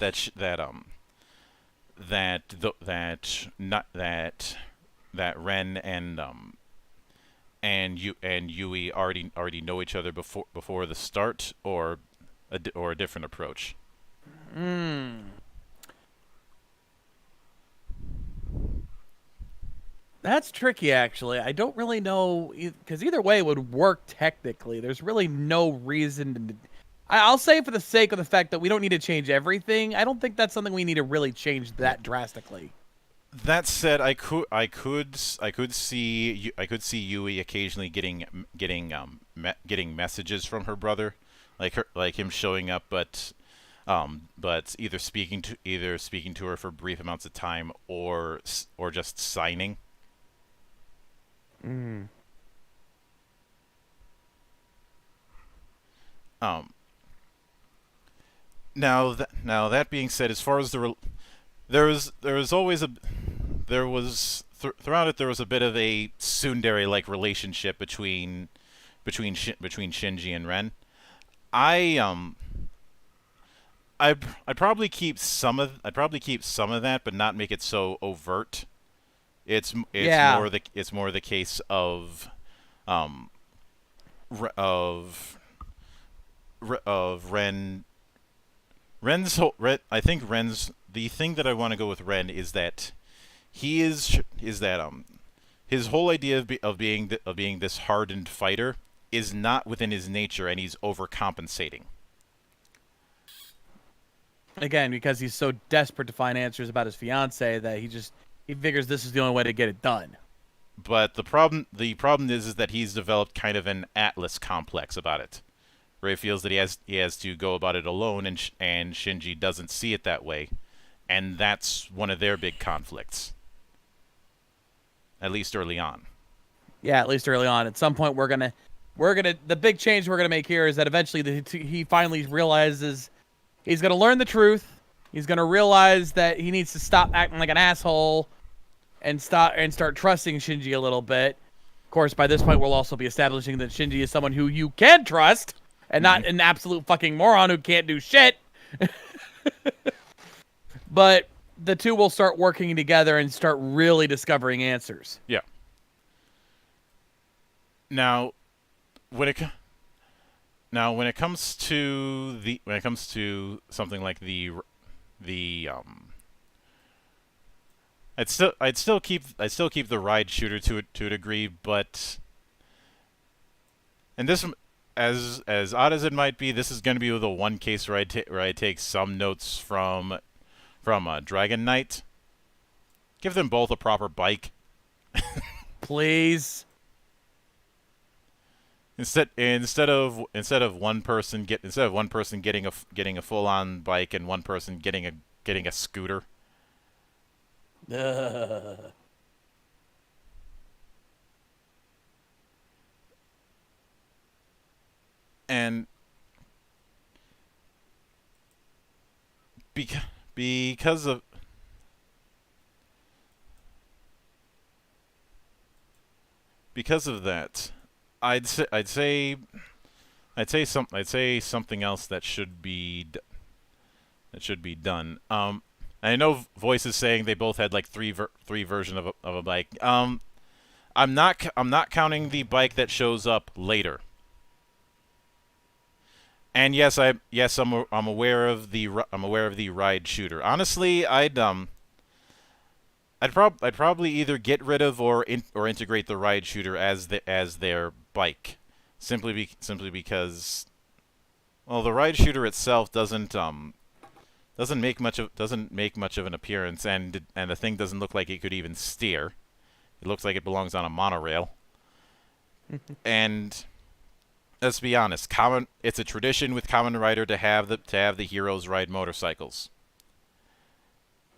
that Ren and Yui already know each other before the start, or a different approach? That's tricky, actually. I don't really know, because either way it would work technically. There's really no reason to... I'll say, for the sake of the fact that we don't need to change everything, I don't think that's something we need to really change that drastically. That said, I could see Yui occasionally getting messages from her brother, like him showing up, but either speaking to her for brief amounts of time, or just signing. Now that being said, as far as there was always throughout it, there was a bit of a tsundere-like relationship between Shinji and Ren. I'd probably keep some of that, but not make it so overt. It's more the case of Ren. I think the thing that I want to go with Ren is that his whole idea of being this hardened fighter is not within his nature, and he's overcompensating. Again, because he's so desperate to find answers about his fiance that he figures this is the only way to get it done. But the problem is that he's developed kind of an Atlas complex about it, where he feels that he has to go about it alone, and Shinji doesn't see it that way, and that's one of their big conflicts. At least early on. Yeah, at least early on. At some point, the big change we're gonna make here is that eventually he finally realizes he's gonna learn the truth. He's gonna realize that he needs to stop acting like an asshole and start trusting Shinji a little bit. Of course, by this point, we'll also be establishing that Shinji is someone who you can trust, and not an absolute fucking moron who can't do shit. But the two will start working together and start really discovering answers. Yeah. Now, when it comes to something like I'd still keep the ride shooter to a degree, but, and this, as odd as it might be, this is going to be the one case where I take some notes from Dragon Knight. Give them both a proper bike. Please. Instead of one person getting a full on bike and one person getting a scooter. And because of that, I'd say something else that should be done. I know Voice is saying they both had like three versions of a bike. I'm not counting the bike that shows up later. And yes, I'm aware of the ride shooter. Honestly, I'd probably either get rid of or integrate the ride shooter as their bike, simply because, well, the ride shooter itself doesn't make much of an appearance, and the thing doesn't look like it could even steer. It looks like it belongs on a monorail. And let's be honest, it's a tradition with Kamen Rider to have the heroes ride motorcycles.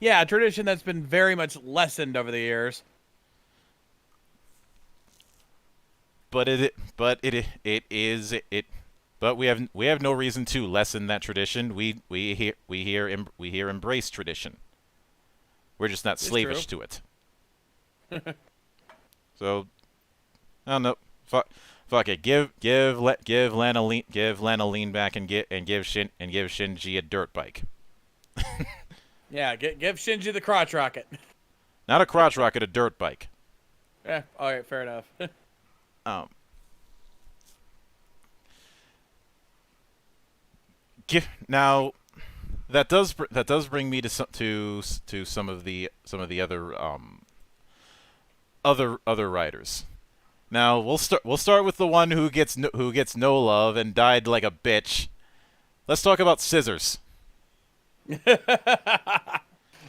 Yeah, a tradition that's been very much lessened over the years. But we have no reason to lessen that tradition. We here embrace tradition. We're just not slavish to it. So Oh no, fuck it. Give Lanolin back and give Shinji a dirt bike. Yeah, give Shinji the crotch rocket. Not a crotch rocket, a dirt bike. Yeah, all right, fair enough. Um. Now, that does bring me to some of the other writers. Now we'll start with the one who gets no love and died like a bitch. Let's talk about Scissors.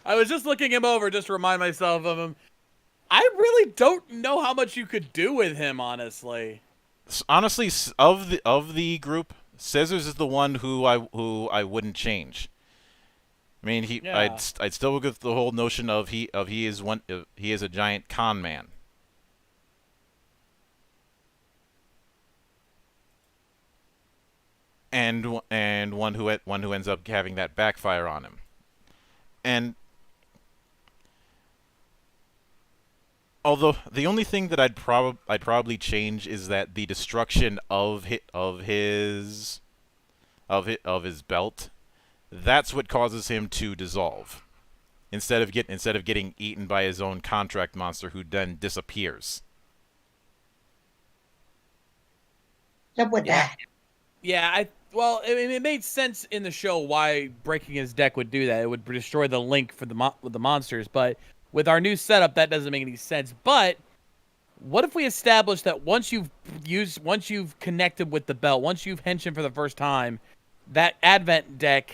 I was just looking him over just to remind myself of him. I really don't know how much you could do with him, honestly. Honestly, of the group, Scissors is the one who I wouldn't change. I mean, Yeah. I'd still go with the whole notion of he is a giant con man. And one who ends up having that backfire on him. And although the only thing that I'd probably change is that the destruction of his belt, that's what causes him to dissolve. Instead of getting eaten by his own contract monster who then disappears. What's up with that? Yeah, well, it made sense in the show why breaking his deck would do that. It would destroy the link for the monsters, but with our new setup, that doesn't make any sense. But what if we establish that once you've connected with the belt, once you've henched for the first time, that Advent deck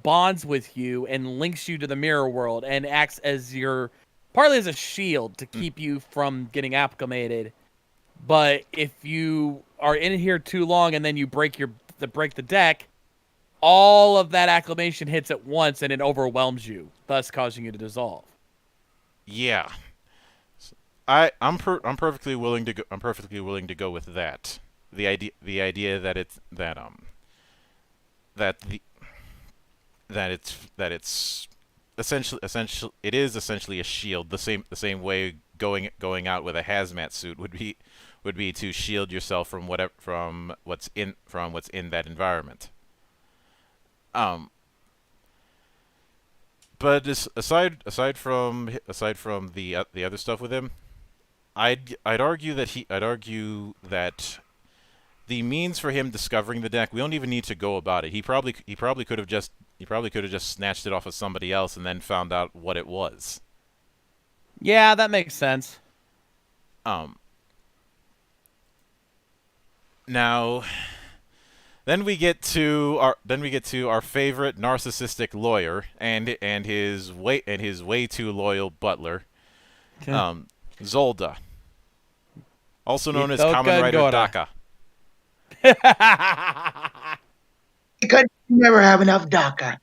bonds with you and links you to the mirror world and acts as partly as a shield to keep you from getting acclimated. But if you are in here too long and then you break the deck, all of that acclimation hits at once and it overwhelms you, thus causing you to dissolve. Yeah, I'm perfectly willing to go with that. The idea that it's essentially it is essentially a shield. The same way going out with a hazmat suit would be to shield yourself from what's in that environment. But aside from the other stuff with him, I'd argue that the means for him discovering the deck, we don't even need to go about it. He probably could have just snatched it off of somebody else and then found out what it was. Yeah, that makes sense. Now, then we get to our favorite narcissistic lawyer and his way too loyal butler, Zolda, also known as Kamen Rider Daka. You could never have enough DACA.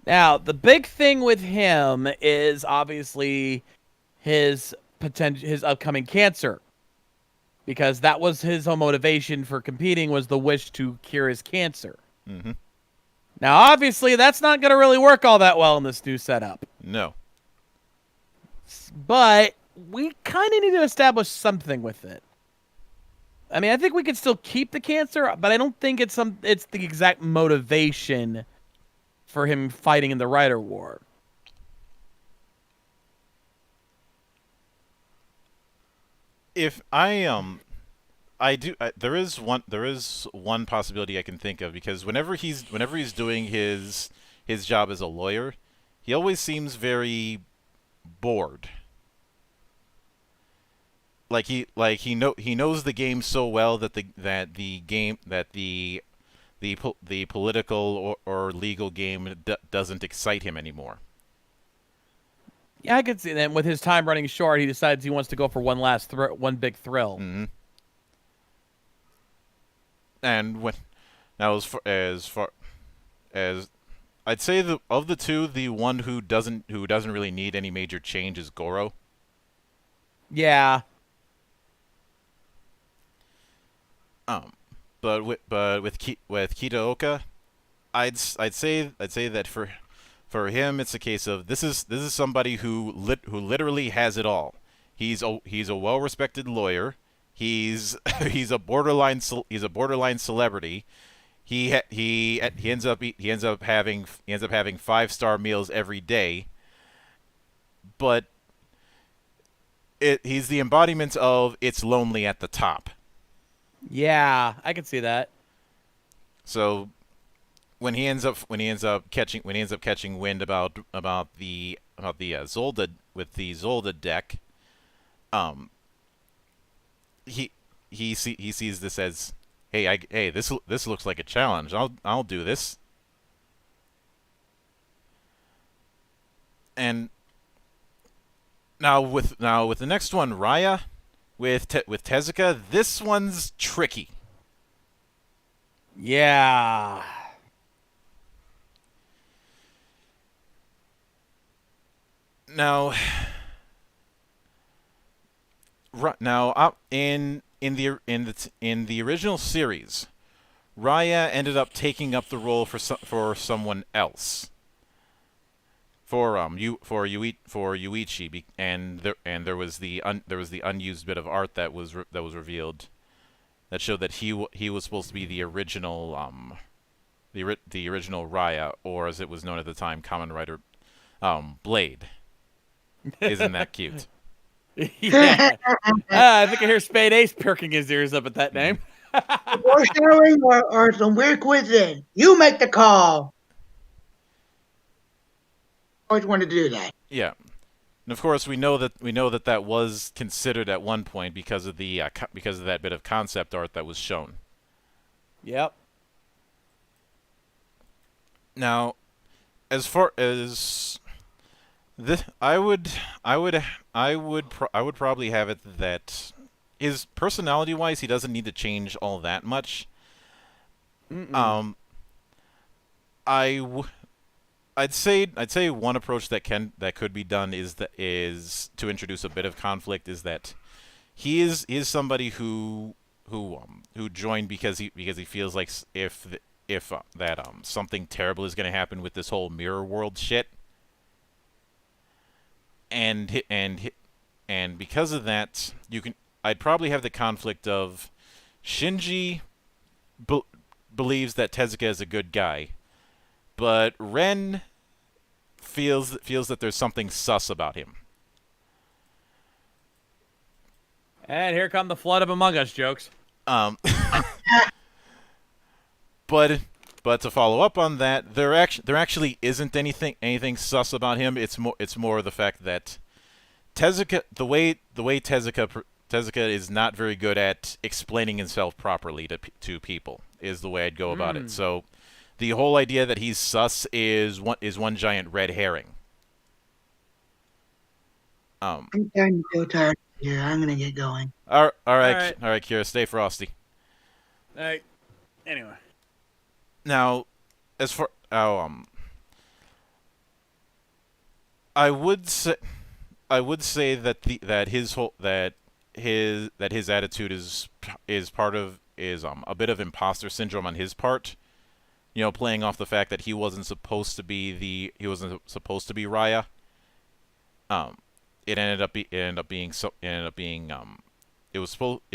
Now, the big thing with him is obviously his upcoming cancer, because that was his whole motivation for competing, was the wish to cure his cancer. Mm-hmm. Now, obviously, that's not going to really work all that well in this new setup. No. But we kind of need to establish something with it. I mean, I think we could still keep the cancer, but I don't think it's the exact motivation for him fighting in the Rider War. If there is one possibility I can think of, because whenever he's doing his job as a lawyer, he always seems very bored. He knows the game so well that the political or legal game doesn't excite him anymore. Yeah, I could see that. With his time running short, he decides he wants to go for one big thrill. Mm-hmm. And as far as I'd say, of the two, the one who doesn't really need any major change is Goro. Yeah. But with Kitaoka, I'd say that for him it's a case of this is somebody who literally has it all. He's a well-respected lawyer. He's he's a borderline celebrity. He ends up having 5-star meals every day. But he's the embodiment of it's lonely at the top. Yeah, I can see that. So when he ends up catching wind about the Zolda with the Zolda deck, he sees this as, hey, this looks like a challenge. I'll do this. And now with the next one, Raya with Tezuka, this one's tricky. Yeah. Now, in the original series, Raya ended up taking up the role for someone else. For Yuichi, and there was the unused bit of art that was revealed that showed that he was supposed to be the original the original Raya, or as it was known at the time, Kamen Rider Blade. Isn't that cute? Yeah. I think I hear Spade Ace perking his ears up at that name. Foreshadowing or some weird quizzing. You make the call. Always wanted to do that. Yeah, and of course we know that was considered at one point because of that bit of concept art that was shown. Yep. Now, as far as this, I would probably have it that his personality-wise, he doesn't need to change all that much. I'd say one approach that could be done is to introduce a bit of conflict. Is that he is somebody who joined because he feels like if something terrible is going to happen with this whole mirror world shit, and because of that, I'd probably have the conflict of Shinji believes that Tezuka is a good guy, but Ren feels that there's something sus about him. And here come the flood of Among Us jokes. But to follow up on that, there actually isn't anything sus about him. It's more the fact that Tezuka, the way Tezuka is not very good at explaining himself properly to people, is the way I'd go about it. So the whole idea that he's sus is one giant red herring. I'm starting to feel tired here. I'm gonna get going. All right, Kira, stay frosty. All right. Anyway. Now, as far I would say that his attitude is a bit of imposter syndrome on his part. You know, playing off the fact that he wasn't supposed to be Raya. It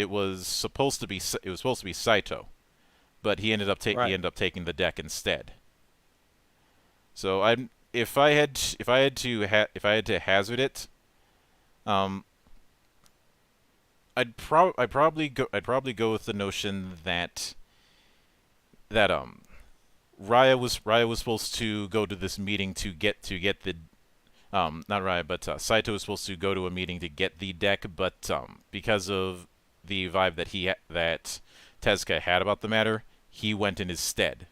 was supposed to be Saito, but he ended up taking the deck instead. So if I had to hazard it, I'd probably go with the notion that Raya was supposed to go to this meeting to get the not Raya, but Saito was supposed to go to a meeting to get the deck, but because of the vibe that Tezuka had about the matter, he went in his stead.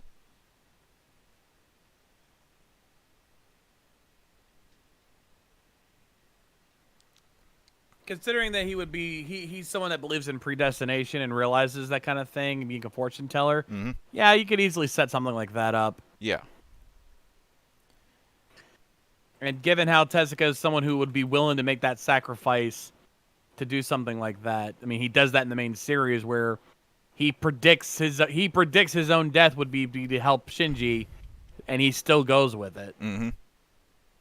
Considering that he's someone that believes in predestination and realizes that kind of thing, being a fortune teller, yeah, you could easily set something like that up. Yeah. And given how Tezuka is someone who would be willing to make that sacrifice to do something like that, I mean, he does that in the main series where he predicts his own death would be to help Shinji, and he still goes with it. Mm-hmm.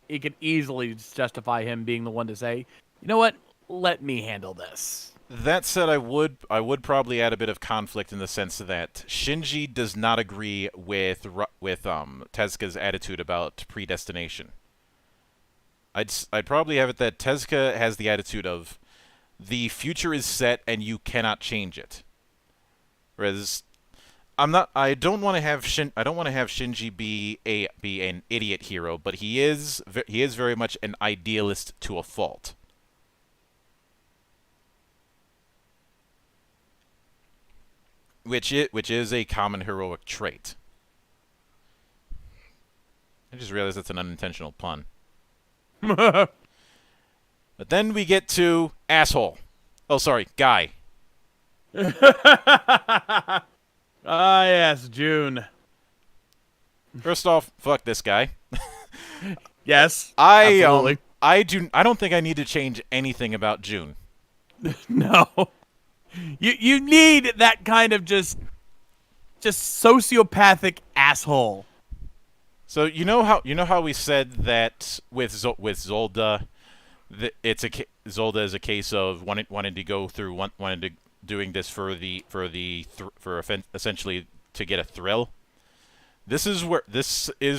He could easily justify him being the one to say, you know what, let me handle this. That said, I would probably add a bit of conflict in the sense that Shinji does not agree with Tezuka's attitude about predestination. I'd probably have it that Tezuka has the attitude of the future is set and you cannot change it. Whereas I don't want to have Shinji be an idiot hero, but he is very much an idealist to a fault. Which is a common heroic trait. I just realized that's an unintentional pun. But then we get to asshole. Oh, sorry, guy. Ah, yes, June. First off, fuck this guy. Yes, absolutely. I don't think I need to change anything about June. No. You need that kind of just sociopathic asshole. So you know how we said that with Zolda, Zolda is a case of wanting to go through doing this for essentially to get a thrill. This is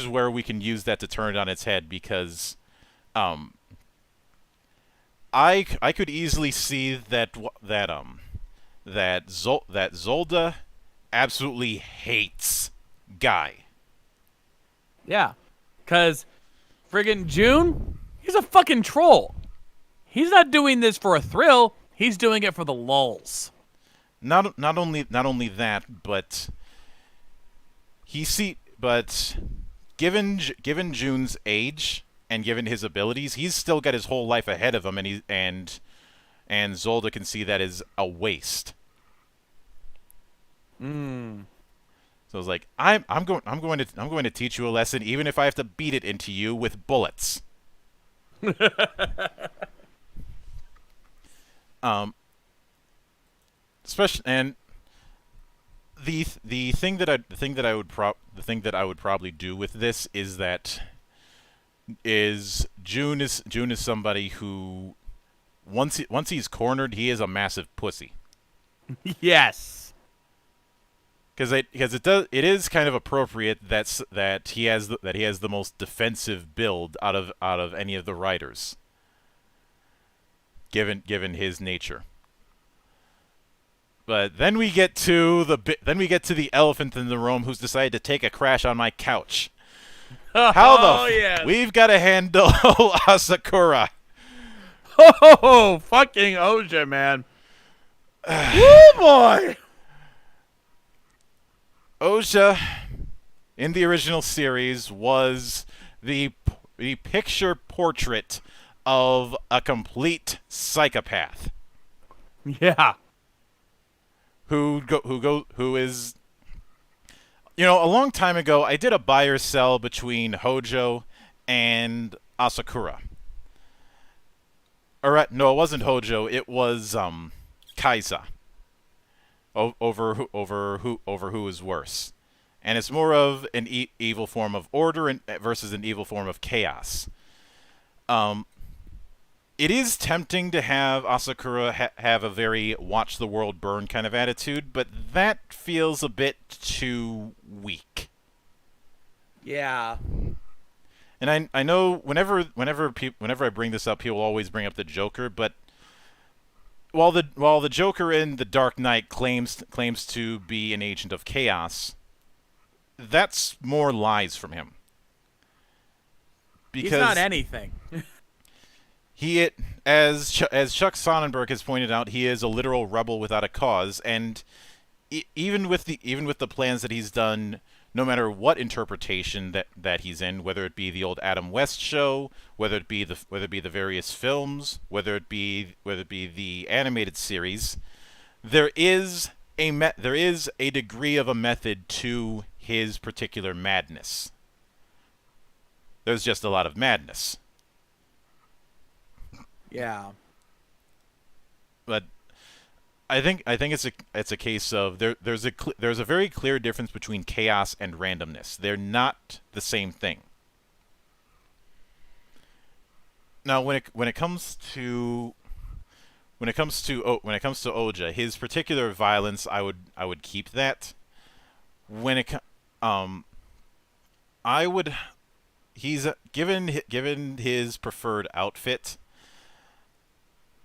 where we can use that to turn it on its head, because I could easily see that Zolda absolutely hates Guy. Yeah, because friggin' June, he's a fucking troll. He's not doing this for a thrill. He's doing it for the lulz. Not only that, but given June's age and given his abilities, he's still got his whole life ahead of him, and Zolda can see that as a waste. So it's like, I'm going to teach you a lesson, even if I have to beat it into you with bullets. Especially, and the thing that I would probably do with this is that June is somebody who once he's cornered, he is a massive pussy. Yes. Because it is kind of appropriate that he has the most defensive build out of any of the writers, given his nature. But then we get to the elephant in the room who's decided to take a crash on my couch. Yes. We've got to handle Asakura. Oh, fucking Oja, man. Woo, boy. Oja, in the original series, was the picture portrait of a complete psychopath. Yeah. Who is, a long time ago, I did a buy or sell between Hojo and Asakura. No, it wasn't Hojo. It was Kaisa. Over who is worse, and it's more of an evil form of order versus an evil form of chaos. It is tempting to have Asakura have a very watch the world burn kind of attitude, but that feels a bit too weak. Yeah. And I know whenever I bring this up, people always bring up the Joker, but while the Joker in The Dark Knight claims to be an agent of chaos, that's more lies from him. Because he's not anything. As Chuck Sonnenberg has pointed out, he is a literal rebel without a cause, and even with the plans that he's done, no matter what interpretation that he's in, whether it be the old Adam West show, whether it be the various films, whether it be the animated series, there is a degree of a method to his particular madness. There's just a lot of madness. Yeah. But I think it's a case of there's a very clear difference between chaos and randomness. They're not the same thing. Now, when it comes to when it comes to Oja, his particular violence, I would keep that. When it I would he's given his preferred outfit.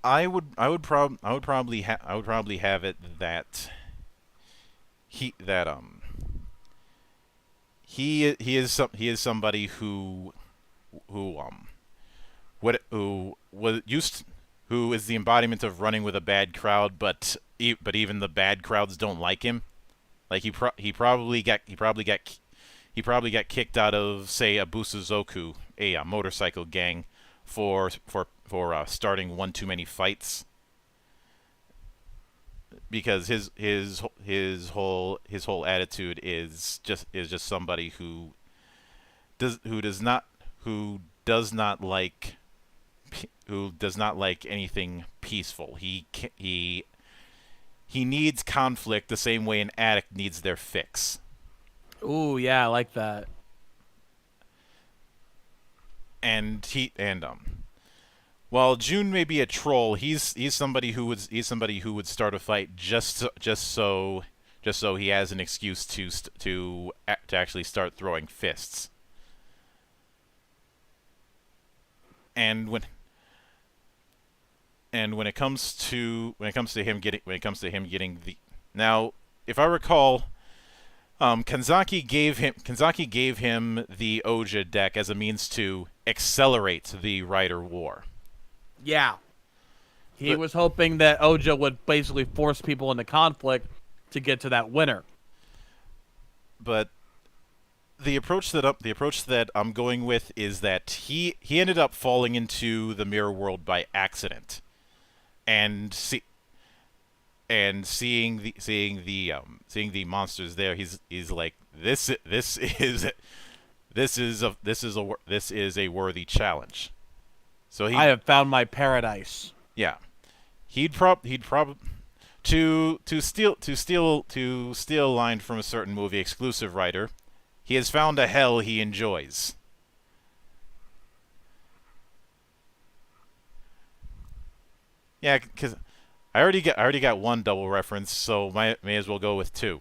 I would probably have it that he is somebody who was used who is the embodiment of running with a bad crowd, but even the bad crowds don't like him. Like he probably got kicked out of, say, a Busuzoku, a motorcycle gang, for starting one too many fights, because his whole attitude is just somebody who does not like anything peaceful. He needs conflict the same way an addict needs their fix. Ooh, yeah, I like that. And while June may be a troll, he's somebody who would start a fight just so he has an excuse to actually start throwing fists. And when it comes to him getting the now, if I recall, Kanzaki gave him the Oja deck as a means to accelerate the Rider War. Yeah. He was hoping that Oja would basically force people into conflict to get to that winner. But the approach that I'm going with is that he ended up falling into the mirror world by accident, and seeing the monsters there, he's like, this is a worthy challenge. So I have found my paradise. Yeah, he'd probably to steal a line from a certain movie exclusive writer. He has found a hell he enjoys. Yeah, because I already got one double reference, so may as well go with two.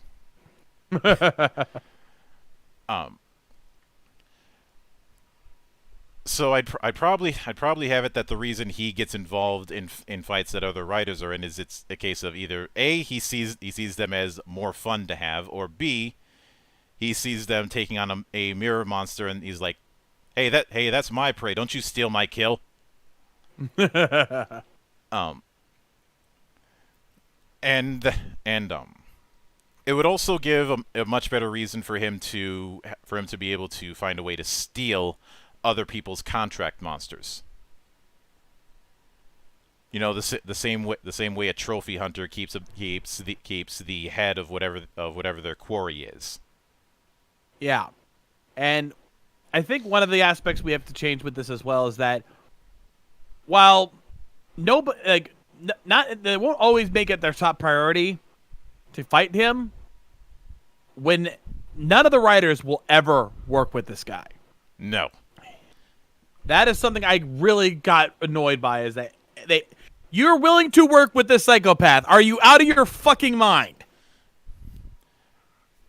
So I'd probably have it that the reason he gets involved in fights that other writers are in is it's a case of either A, he sees them as more fun to have, or B, he sees them taking on a mirror monster and he's like, hey, that's my prey. Don't you steal my kill. And it would also give a much better reason for him to be able to find a way to steal other people's contract monsters. You know, the same way a trophy hunter keeps the head of whatever their quarry is. Yeah, and I think one of the aspects we have to change with this as well is that while they won't always make it their top priority to fight him, when none of the writers will ever work with this guy. No. That is something I really got annoyed by, is that you're willing to work with this psychopath. Are you out of your fucking mind?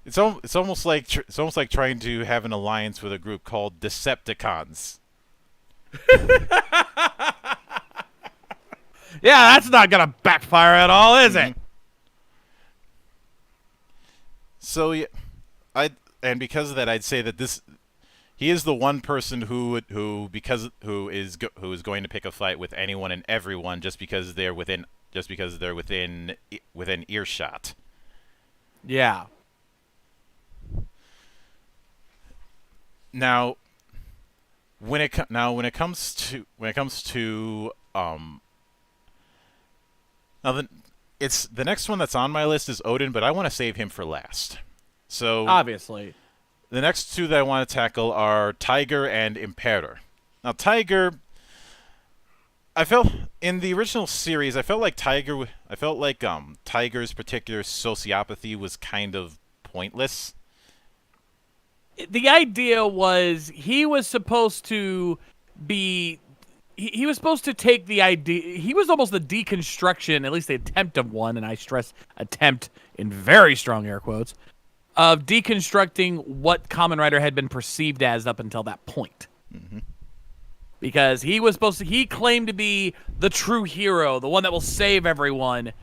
It's almost like trying to have an alliance with a group called Decepticons. Yeah, that's not gonna backfire at all, is it? So yeah, because of that, I'd say that he is the one person who is going to pick a fight with anyone and everyone just because they're within earshot. Yeah. Now, when it comes to it's the next one that's on my list is Odin, but I want to save him for last. So obviously, the next two that I want to tackle are Tiger and Imperator. Now, Tiger, I felt in the original series, I felt like Tiger's particular sociopathy was kind of pointless. The idea was he was supposed to be he was supposed to take the idea. He was almost the deconstruction, at least the attempt of one, and I stress attempt in very strong air quotes, of deconstructing what Kamen Rider had been perceived as up until that point. Mm-hmm. Because he claimed to be the true hero, the one that will save everyone,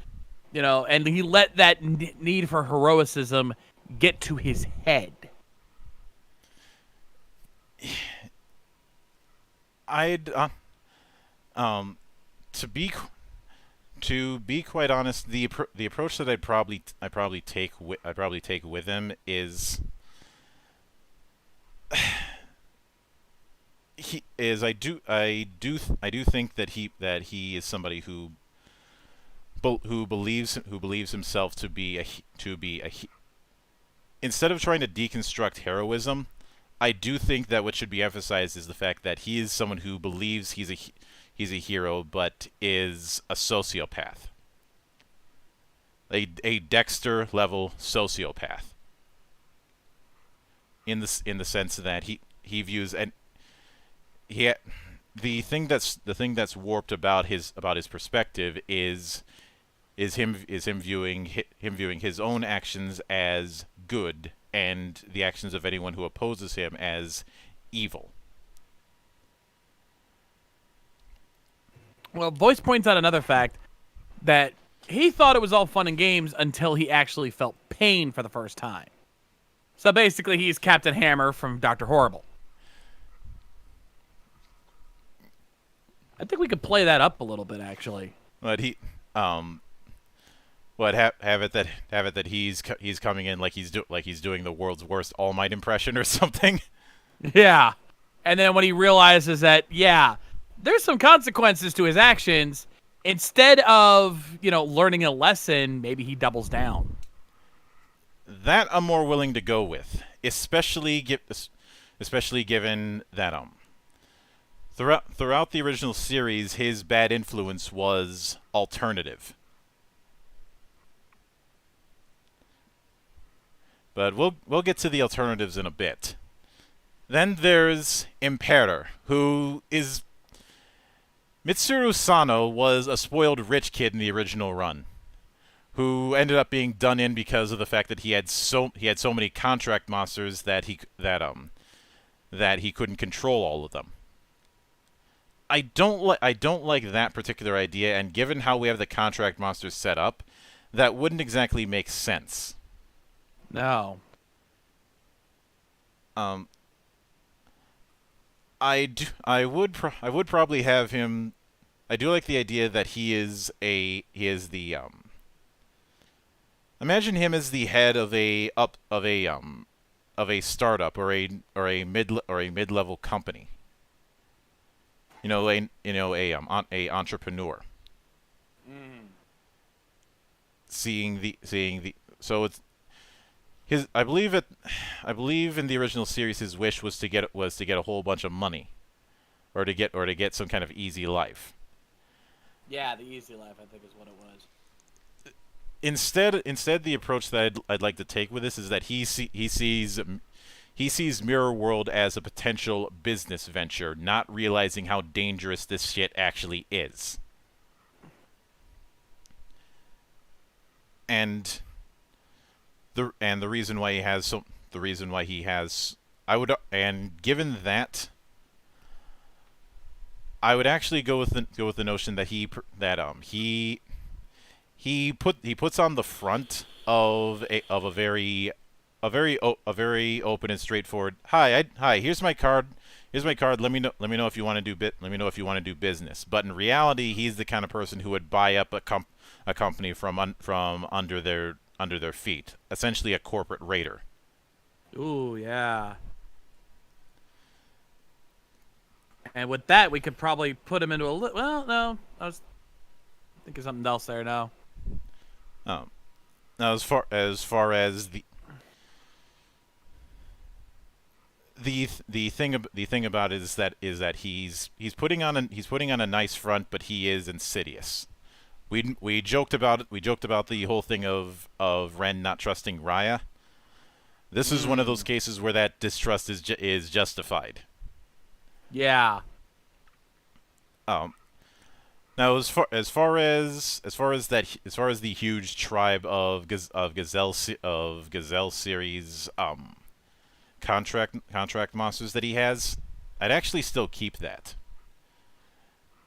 and he let that need for heroicism get to his head. I'd to be quite honest, the approach that I'd probably take with him is I do think that he is somebody who believes himself to be instead of trying to deconstruct heroism, I do think that what should be emphasized is the fact that he is someone who believes he's a hero, but is a sociopath, a Dexter level sociopath. In the sense that he views the thing that's warped about his perspective is him viewing his own actions as good and the actions of anyone who opposes him as evil. Well, Voice points out another fact that he thought it was all fun and games until he actually felt pain for the first time. So basically, he's Captain Hammer from Dr. Horrible. I think we could play that up a little bit, actually. But have it that he's coming in like he's doing the world's worst All Might impression or something. Yeah, and then when he realizes that, there's some consequences to his actions, instead of learning a lesson, maybe he doubles down. That I'm more willing to go with, especially given that throughout the original series, his bad influence was alternative. But we'll get to the alternatives in a bit. Then there's Imperator, who is Mitsuru Sano was a spoiled rich kid in the original run, who ended up being done in because of the fact that he had so many contract monsters that he couldn't control all of them. I don't like that particular idea, and given how we have the contract monsters set up, that wouldn't exactly make sense. No. I would probably have him. I do like the idea that he is the imagine him as the head of a startup or a mid-level company. A entrepreneur. So it's his. I believe in the original series, his wish was to get a whole bunch of money, or to get some kind of easy life. Yeah, the easy life, I think, is what it was. Instead, the approach that I'd like to take with this is that he sees Mirror World as a potential business venture, not realizing how dangerous this shit actually is. And the reason why he has given that, I would actually go with the notion that he puts on the front of a very open and straightforward. Hi. Here's my card. Let me know if you want to do business. But in reality, he's the kind of person who would buy up a company from under their feet. Essentially, a corporate raider. Ooh, yeah. And with that, we could probably put him into a well, no, I was thinking something else there now. Now, as far as the thing about it is that he's putting on a nice front, but he is insidious. We joked about the whole thing of Ren not trusting Raya. This is one of those cases where that distrust is justified. Yeah. Now, as far as the huge tribe of Gazelle series contract monsters that he has, I'd actually still keep that.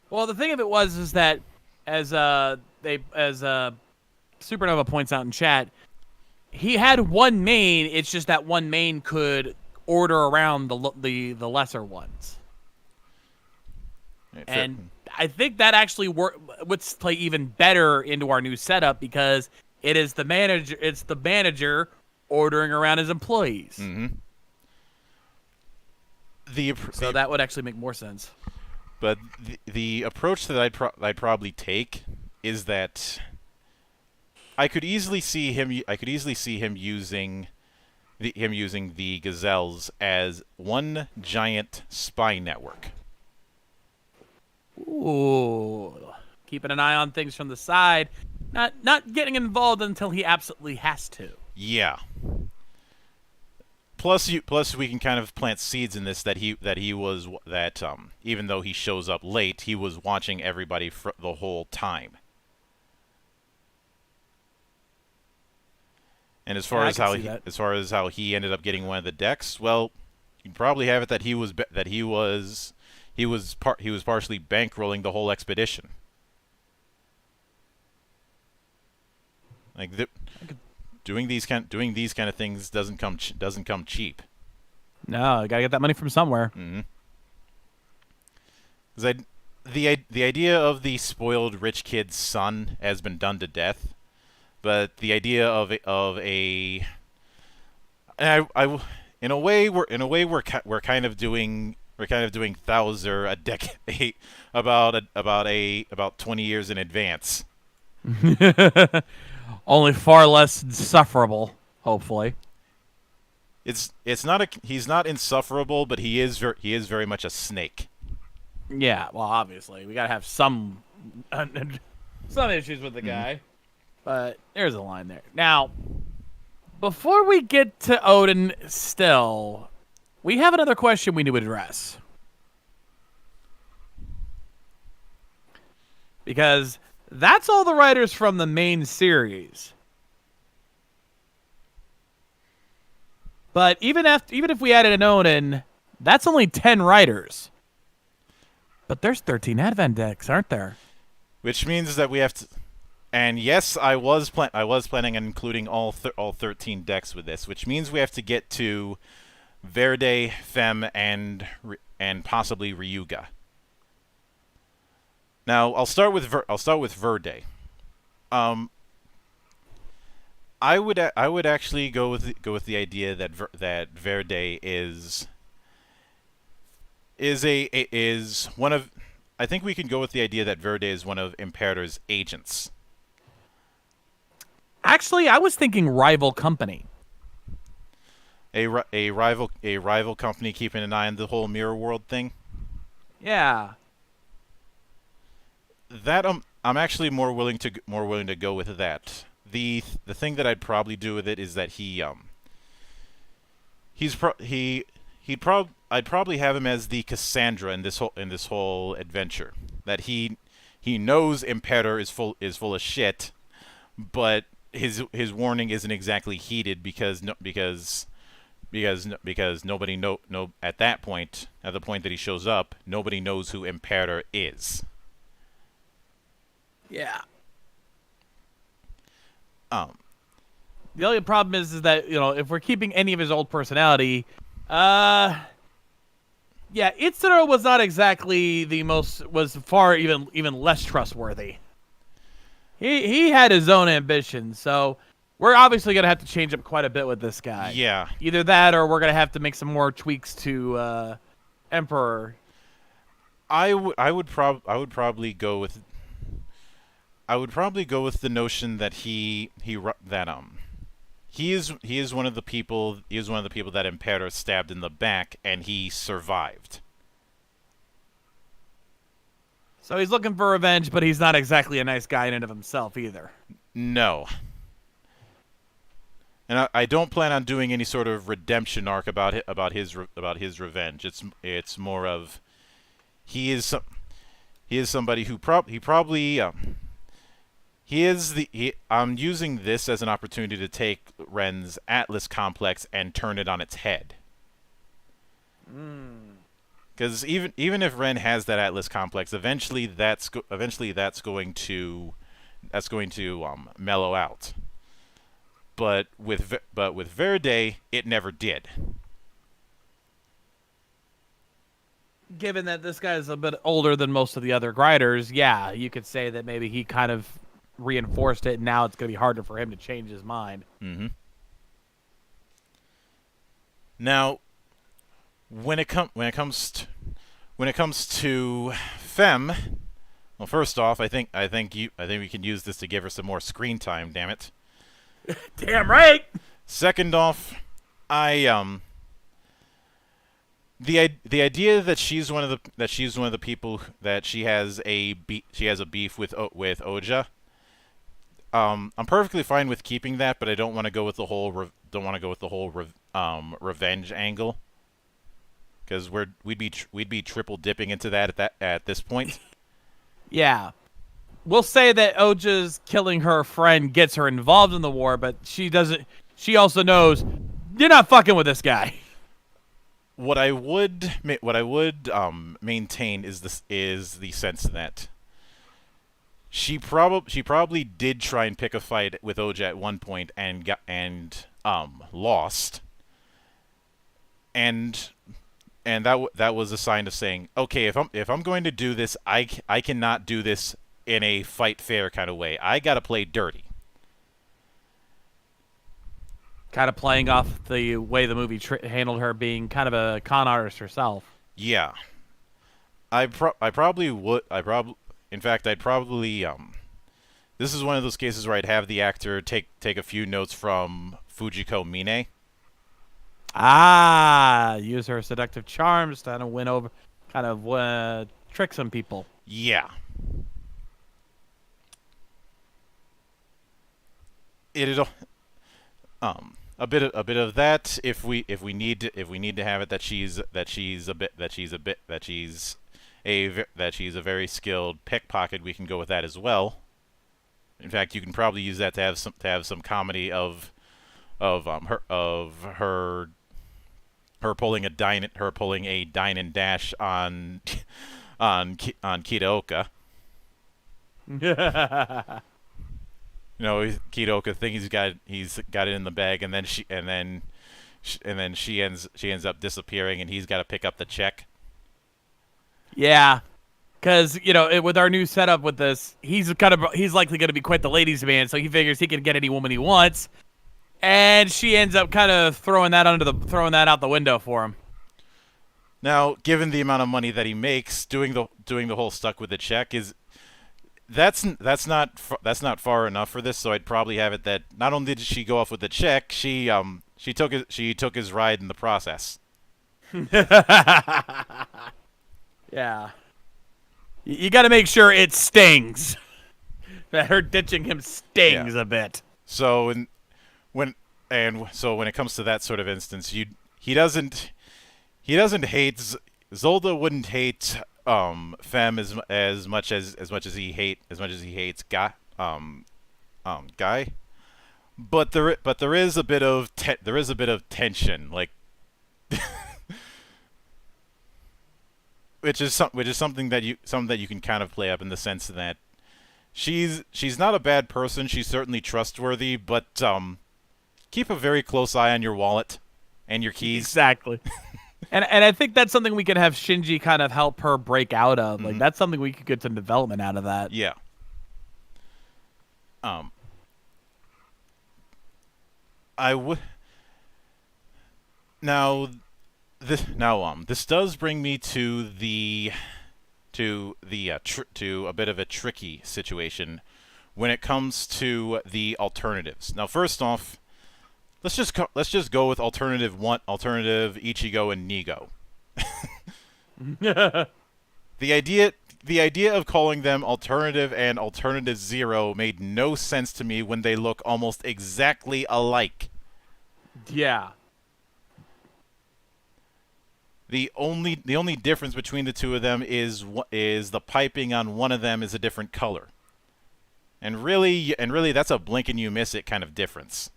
Well, the thing of it is that as Supernova points out in chat, he had one main. It's just that one main could order around the lesser ones. Right, And I think that actually would play even better into our new setup because it is the manager. It's the manager ordering around his employees. Mm-hmm. So that would actually make more sense. But the approach that I'd probably take is that I could easily see him using the Gazelles as one giant spy network. Ooh, keeping an eye on things from the side, not getting involved until he absolutely has to. Yeah. Plus we can kind of plant seeds in this that even though he shows up late, he was watching everybody the whole time. And as far as how he ended up getting one of the decks, well, you can probably have it that he was partially bankrolling the whole expedition. Like doing these kind of things doesn't come cheap. No, you gotta get that money from somewhere. Mm-hmm. 'Cause the idea of the spoiled rich kid's son has been done to death, but the idea of in a way we're kind of doing Thouser a decade about 20 years in advance. Only far less insufferable, hopefully. He's not insufferable, but he is very much a snake. Yeah, well, obviously we gotta have some issues with the guy, but there's a line there. Now, before we get to Odin, still, we have another question we need to address. Because that's all the writers from the main series. But even if we added an Odin, that's only 10 writers. But there's 13 Advent decks, aren't there? Which means that we have to. And yes, I was planning on including all 13 decks with this, which means we have to get to Verde, Fem, and possibly Ryuga. Now I'll start with Verde. I would actually go with the idea that Verde is one of. I think we can go with the idea that Verde is one of Imperator's agents. Actually, I was thinking rival company. A rival company keeping an eye on the whole mirror world thing. Yeah. That I'm actually more willing to go with that. The thing that I'd probably do with it is that I'd probably have him as the Cassandra in this whole adventure. That he knows Imperator is full of shit, but his warning isn't exactly heeded because nobody at the point that he shows up, nobody knows who Imperator is. Yeah. The only problem is that, if we're keeping any of his old personality, yeah, Itsuno was not exactly was far even less trustworthy. He had his own ambitions, so we're obviously going to have to change up quite a bit with this guy. Yeah. Either that or we're going to have to make some more tweaks to Emperor. I would probably go with the notion that he is one of the people that Imperator stabbed in the back and he survived. So he's looking for revenge, but he's not exactly a nice guy in and of himself either. No. And I don't plan on doing any sort of redemption arc about his revenge. It's more of he is he is somebody who I'm using this as an opportunity to take Ren's Atlas complex and turn it on its head. Because even if Ren has that Atlas complex, eventually that's going to mellow out. But with Verde, it never did. Given that this guy is a bit older than most of the other grinders, yeah, you could say that maybe he kind of reinforced it, and now it's going to be harder for him to change his mind. Mm-hmm. Now, when it comes to Femme, well, first off, I think we can use this to give her some more screen time. Damn it! Damn right. Second off, the idea that she's one of the people that she has a beef with Oja. I'm perfectly fine with keeping that, but I don't want to go with the whole revenge angle, because we'd be triple dipping into that at this point. Yeah. We'll say that Oja's killing her friend gets her involved in the war, but she also knows you're not fucking with this guy. What I would maintain is the sense that she probably did try and pick a fight with Oja at one point and lost, and that was a sign of saying, okay, if I'm going to do this, I cannot do this in a fight fair kind of way. I gotta play dirty. Kind of playing off the way the movie handled her being kind of a con artist herself. Yeah, I'd probably. This is one of those cases where I'd have the actor take a few notes from Fujiko Mine. Use her seductive charms to kind of win over, trick some people. Yeah. A bit of that if we need to have it that she's a very skilled pickpocket, we can go with that as well. In fact, you can probably use that to have some comedy of her pulling a dine and dash on Kitaoka. You know, Kitaoka thinks he's got it in the bag, and then she ends up disappearing, and he's got to pick up the check. Yeah, because with our new setup with this, he's likely going to be quite the ladies' man, so he figures he can get any woman he wants, and she ends up kind of throwing that out the window for him. Now, given the amount of money that he makes, doing the whole stuck with the check that's not far enough for this. So I'd probably have it that not only did she go off with the check, she took his ride in the process. Yeah, you got to make sure it stings. That her ditching him stings a bit. So when it comes to that sort of instance, he doesn't hate Zolda wouldn't hate Femme as much as he hates Guy. But there is a bit of tension, like which is something that you can kind of play up in the sense that she's not a bad person. She's certainly trustworthy, but keep a very close eye on your wallet and your keys. Exactly. And I think that's something we could have Shinji kind of help her break out of. Mm-hmm. Like, that's something we could get some development out of that. Yeah. I would. This does bring me to a bit of a tricky situation when it comes to the alternatives. Now, first off, let's just go with alternative Ichigo and Nigo. The idea of calling them alternative and alternative zero made no sense to me when they look almost exactly alike. Yeah. The only difference between the two of them is the piping on one of them is a different color. And really that's a blink and you miss it kind of difference.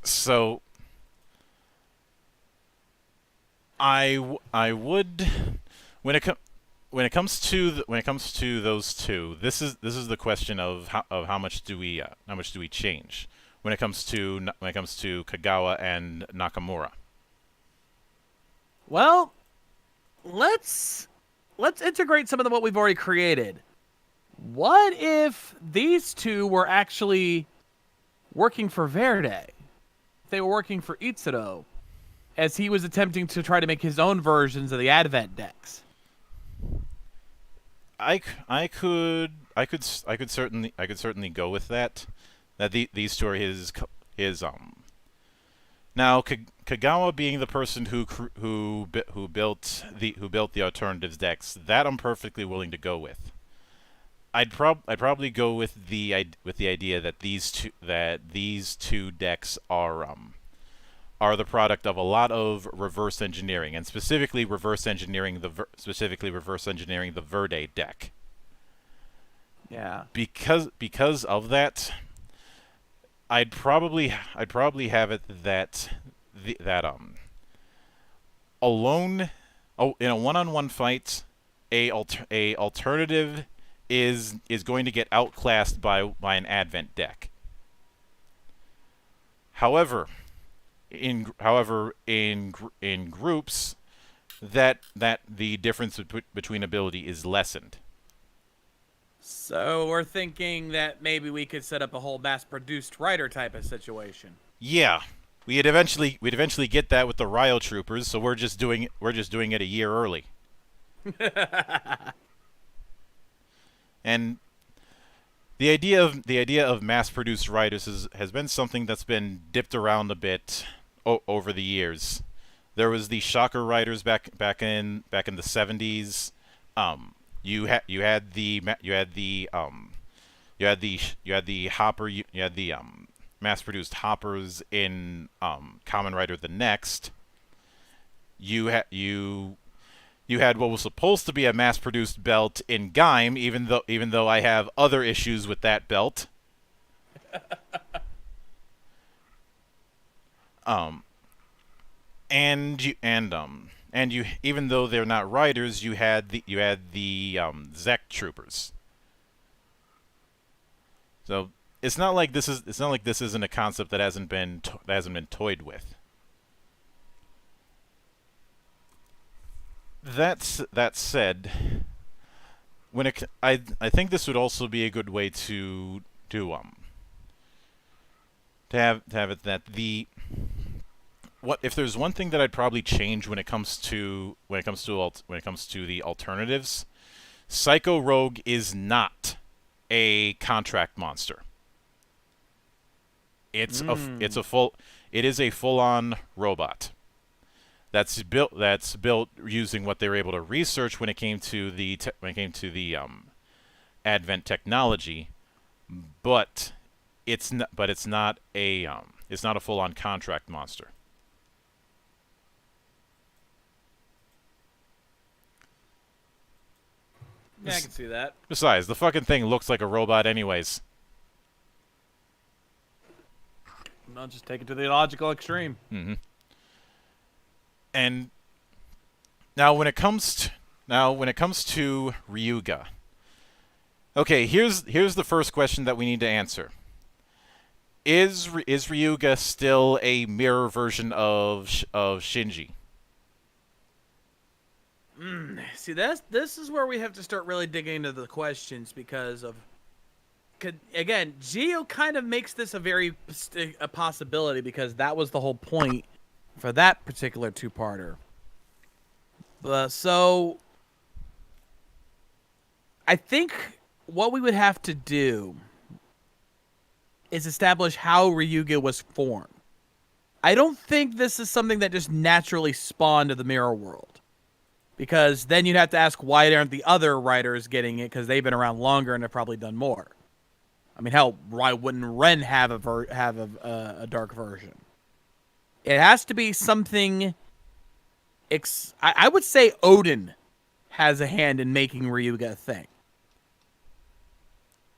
So I would when it comes to those two, this is the question of how much do we change when it comes to Kagawa and Nakamura. Well, let's integrate some of what we've already created. What if these two were actually working for Verde? They were working for Itsuro, as he was attempting to try to make his own versions of the Advent decks. I could certainly go with that. That these two are his Now Kagawa being the person who built the alternatives decks, that I'm perfectly willing to go with. I'd probably go with the idea that these two decks are the product of a lot of reverse engineering, and specifically reverse engineering the Verde deck. Yeah. Because of that, I'd probably have it that alone, in a one-on-one fight, a alternative is going to get outclassed by an Advent deck. However, in groups, that the difference between ability is lessened. So we're thinking that maybe we could set up a whole mass-produced writer type of situation. Yeah, we'd eventually get that with the Ryo Troopers, so we're just doing it a year early. And the idea of mass-produced writers has been something that's been dipped around a bit over the years. There was the Shocker writers back in the 70s. You had the mass-produced hoppers in Kamen Rider the Next. You had what was supposed to be a mass-produced belt in Gaim, even though I have other issues with that belt. And you, even though they're not riders, you had the Zek troopers. So it's not like this isn't a concept that hasn't been toyed with. That said, I think this would also be a good way to have it that what if there's one thing that I'd probably change when it comes to the alternatives, Psycho Rogue is not a contract monster. It is a full-on robot. That's built using what they were able to research when it came to the Advent technology, but it's not a full-on contract monster. Yeah, I can see that. Besides, the fucking thing looks like a robot anyways. I'll just take it to the logical extreme. Mm-hmm. And now when it comes to Ryuga. Okay, here's the first question that we need to answer. Is Ryuga still a mirror version of Shinji? See, this is where we have to start really digging into the questions, because again, Geo kind of makes this a possibility, because that was the whole point for that particular two-parter. So I think what we would have to do is establish how Ryuga was formed. I don't think this is something that just naturally spawned to the mirror world, because then you'd have to ask, why aren't the other writers getting it? Because they've been around longer and have probably done more. I mean, hell, why wouldn't Ren have a dark version? It has to be something. I would say Odin has a hand in making Ryuga a thing.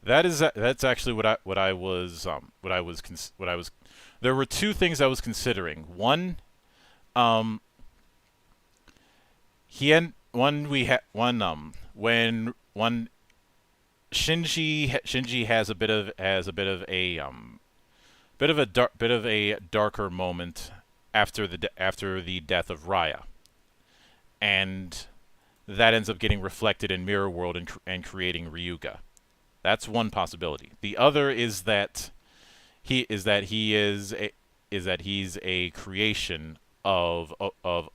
That's actually what I was. There were two things I was considering. One, when Shinji has a bit of a darker moment after the death of Raya, and that ends up getting reflected in Mirror World and creating Ryuga. That's one possibility. The other is that he's a creation of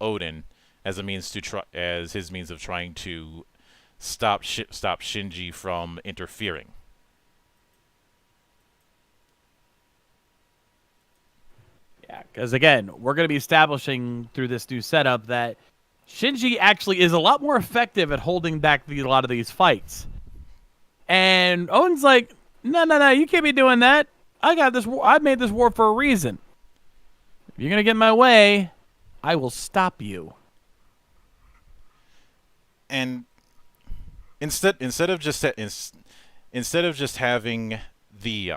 Odin as his means of trying to stop Shinji from interfering. Yeah, because again, we're going to be establishing through this new setup that Shinji actually is a lot more effective at holding back a lot of these fights. And Odin's like, no, you can't be doing that. I got this. I made this war for a reason. If you're going to get in my way, I will stop you. And instead of just having the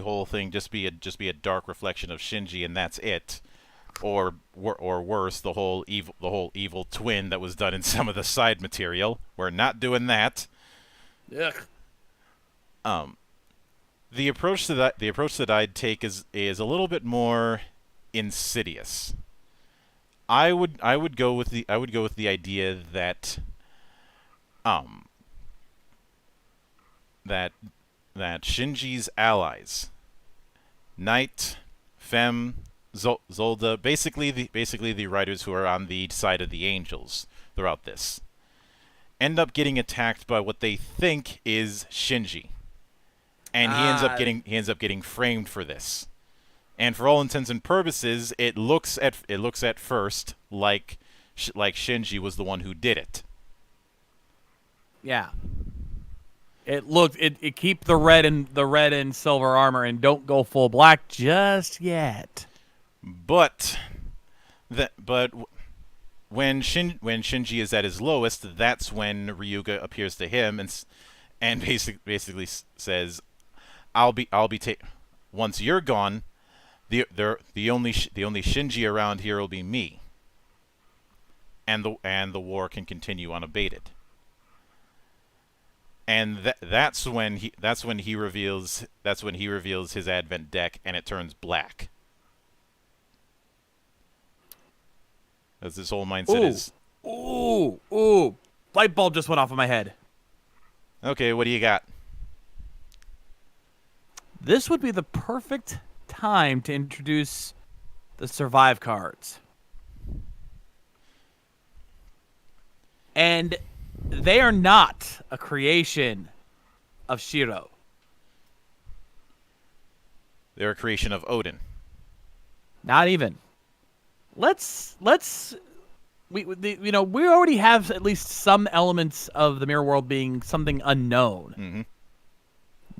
whole thing just be a dark reflection of Shinji and that's it, or worse, the whole evil twin that was done in some of the side material. We're not doing that. Ugh. The approach that I'd take is a little bit more insidious. I would go with the idea that that Shinji's allies, Knight, Fem, Zolda, basically the writers who are on the side of the angels throughout this, end up getting attacked by what they think is Shinji, and he ends up getting framed for this. And for all intents and purposes, it looks at first like Shinji was the one who did it. Yeah. It keep the red and silver armor and don't go full black just yet. But when Shinji is at his lowest, that's when Ryuga appears to him and basically says, once you're gone, the only Shinji around here will be me, and the war can continue unabated. And that's when he reveals his Advent deck, and it turns black. As this whole mindset is. Ooh! Light bulb just went off in my head. Okay, what do you got? This would be the perfect time to introduce the survive cards. And they are not a creation of Shiro. They're a creation of Odin. Not even. We already have at least some elements of the mirror world being something unknown. Mm-hmm.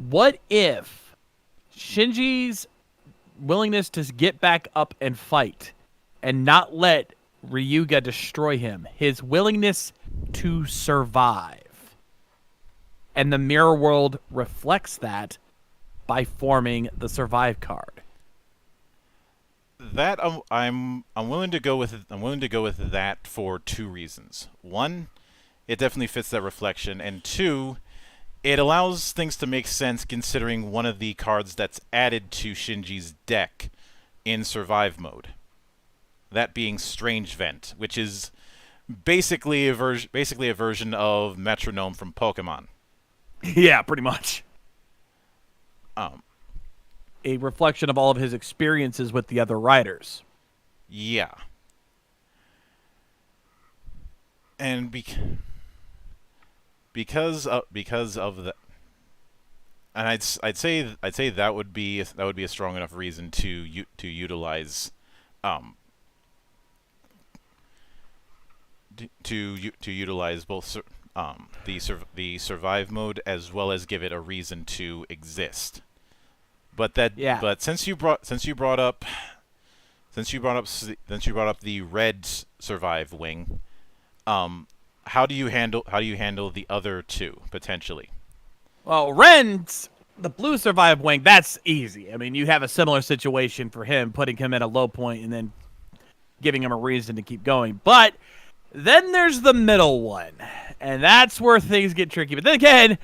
What if Shinji's willingness to get back up and fight and not let Ryuga destroy him, his willingness to survive, and the mirror world reflects that by forming the survive card? That I'm willing to go with. I'm willing to go with that for two reasons. One, it definitely fits that reflection, and two, it allows things to make sense considering one of the cards that's added to Shinji's deck in survive mode. That being Strange Vent, which is basically a version of Metronome from Pokemon. Yeah, pretty much. A reflection of all of his experiences with the other writers. Yeah. And because of that, and I'd say that would be a strong enough reason to utilize to utilize both the survive mode as well as give it a reason to exist. But since you brought up since you brought up the red survive wing, how do you handle the other two potentially? Well, Ren's the blue survive wing. That's easy. I mean, you have a similar situation for him, putting him at a low point and then giving him a reason to keep going. But then there's the middle one, and that's where things get tricky. But then again,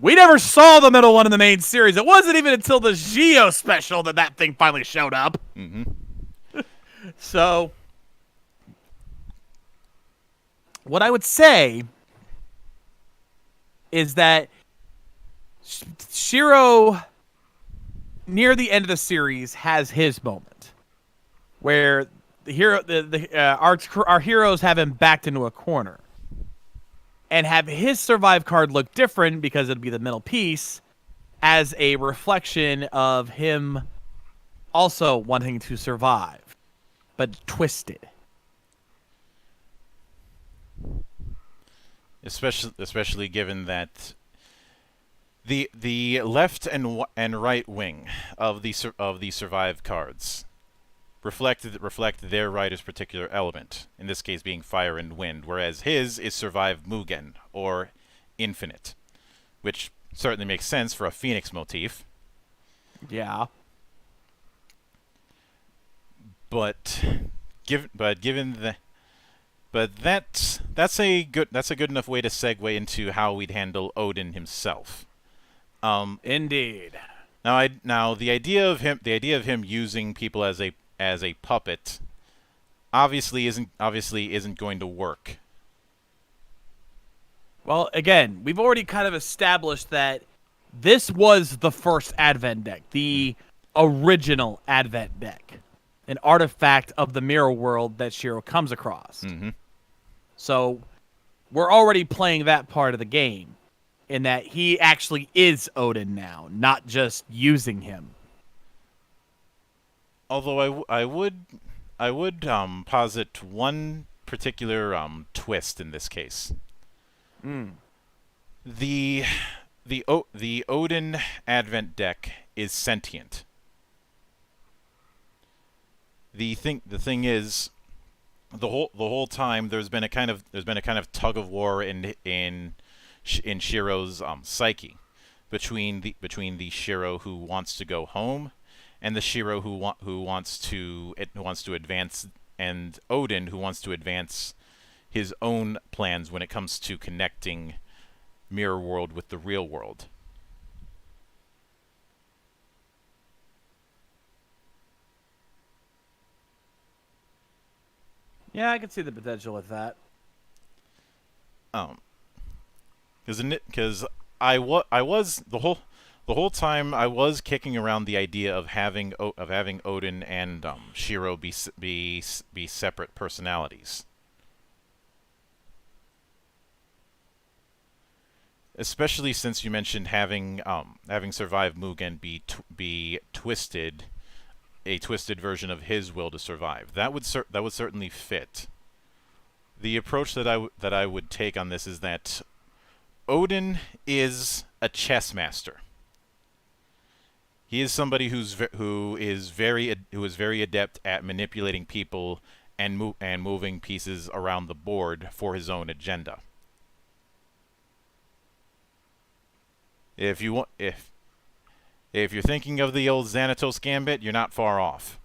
we never saw the middle one in the main series. It wasn't even until the Geo special that thing finally showed up. Mm-hmm. So, what I would say is that Shiro, near the end of the series, has his moment where our heroes have him backed into a corner and have his survive card look different because it'd be the middle piece as a reflection of him also wanting to survive, but twisted. Especially given that the left and right wing of the survive cards reflect their writer's particular element, in this case being fire and wind, whereas his is survive Mugen, or infinite, which certainly makes sense for a phoenix motif. Yeah. But that's a good enough way to segue into how we'd handle Odin himself. Indeed. Now the idea of him using people as a puppet obviously isn't going to work. Well, again, we've already kind of established that this was the first Advent deck, the original Advent deck, an artifact of the mirror world that Shiro comes across. Mm-hmm. So we're already playing that part of the game, in that he actually is Odin now, not just using him. Although I would posit one particular twist in this case. The Odin Advent deck is sentient. The thing is, the whole time there's been a kind of tug of war in Shiro's psyche between the Shiro who wants to go home and the Shiro who wants to advance, and Odin who wants to advance his own plans when it comes to connecting mirror world with the real world. Yeah, I can see the potential with that. Because I was the whole time I was kicking around the idea of having Odin and Shiro be separate personalities. Especially since you mentioned having survived Mugen be twisted, a twisted version of his will to survive. That would certainly fit. The approach that I would take on this is that Odin is a chess master. He is somebody who is very adept at manipulating people and moving pieces around the board for his own agenda. If you're thinking of the old Xanatos Gambit, you're not far off.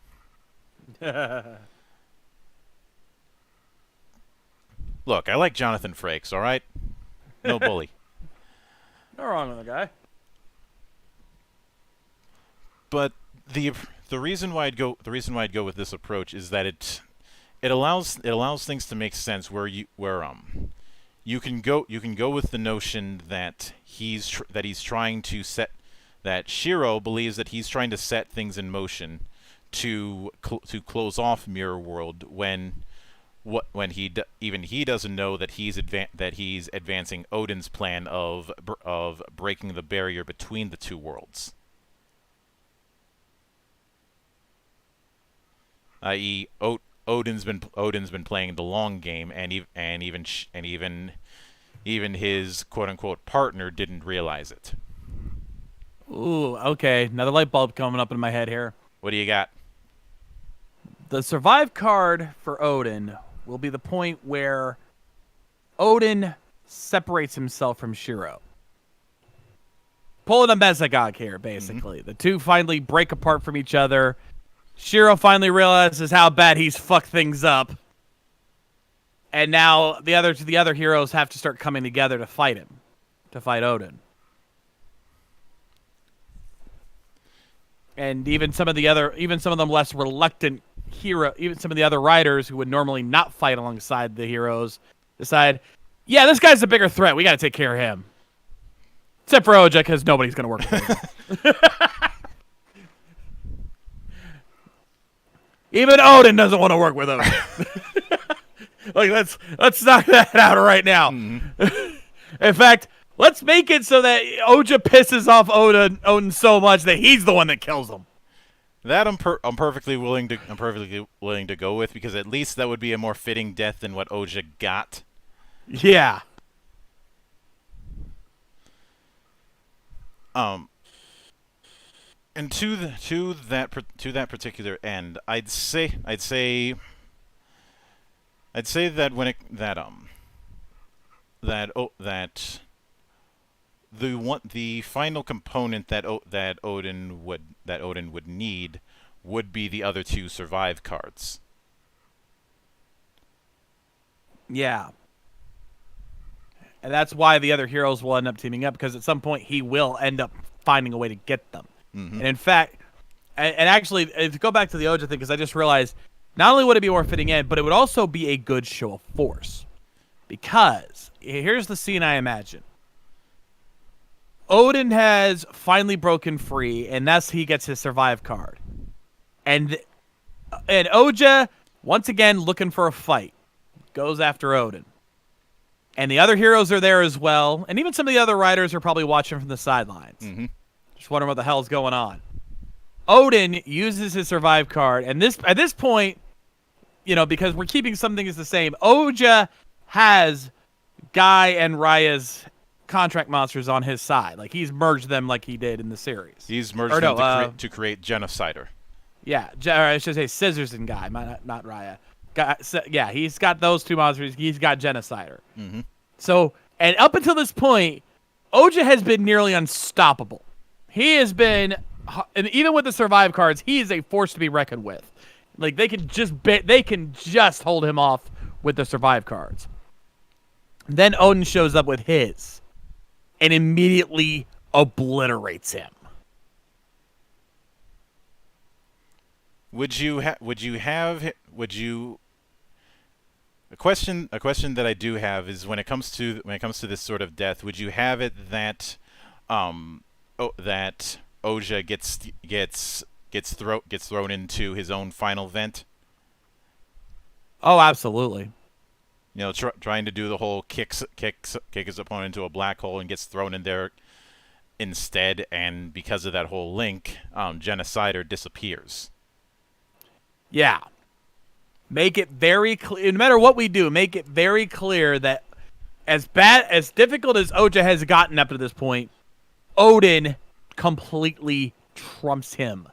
Look, I like Jonathan Frakes, all right? No bully. No wrong with the guy. But the reason why I'd go with this approach is that it allows things to make sense where you can go with the notion that that Shiro believes that he's trying to set things in motion to close off Mirror World when he doesn't know that he's advancing Odin's plan of breaking the barrier between the two worlds. I.e., Odin's been playing the long game, and even his quote unquote partner didn't realize it. Ooh, okay. Another light bulb coming up in my head here. What do you got? The survive card for Odin will be the point where Odin separates himself from Shiro. Pulling a Mesogog here, basically. The two finally break apart from each other. Shiro finally realizes how bad he's fucked things up. And now the other heroes have to start coming together to fight him. To fight Odin. And even some of them less reluctant even some of the other riders who would normally not fight alongside the heroes decide, yeah, this guy's a bigger threat. We got to take care of him. Except for Oja, because nobody's going to work with him. Even Odin doesn't want to work with Odin. Like, let's knock that out right now. In fact, let's make it so that Oja pisses off Odin so much that he's the one that kills him. That I'm perfectly willing to go with, because at least that would be a more fitting death than what Oja got. Yeah. And to that particular end, I'd say that when the final component that Odin would need would be the other two survive cards. Yeah. And that's why the other heroes will end up teaming up, because at some point he will end up finding a way to get them. And in fact, and actually, to go back to the Oja thing, because I just realized, not only would it be more fitting in, but it would also be a good show of force. Because, here's the scene I imagine. Odin has finally broken free, and thus he gets his survive card. And Oja, once again, looking for a fight, goes after Odin. And the other heroes are there as well, and even some of the other riders are probably watching from the sidelines. Just wondering what the hell's going on. Odin uses his survive card, and at this point, because we're keeping some things the same, Oja has Guy and Raya's contract monsters on his side. Like, he's merged them like he did in the series. He's merged them to create Genocider. Yeah, or I should say Scissors and Guy, not Raya. Yeah, he's got those two monsters. He's got Genocider. So, and up until this point, Oja has been nearly unstoppable. He has been, and even with the survive cards, he is a force to be reckoned with. Like, they can just hold him off with the survive cards. Then Odin shows up with his and immediately obliterates him. A question that I do have is, when it comes to this sort of death, would you have it that that Oja gets thrown into his own final vent? Oh, absolutely. Trying to do the whole kick his opponent into a black hole and gets thrown in there instead, and because of that whole link, Genocider disappears. Yeah. Make it very clear, no matter what we do, make it very clear that as difficult as Oja has gotten up to this point, Odin completely trumps him.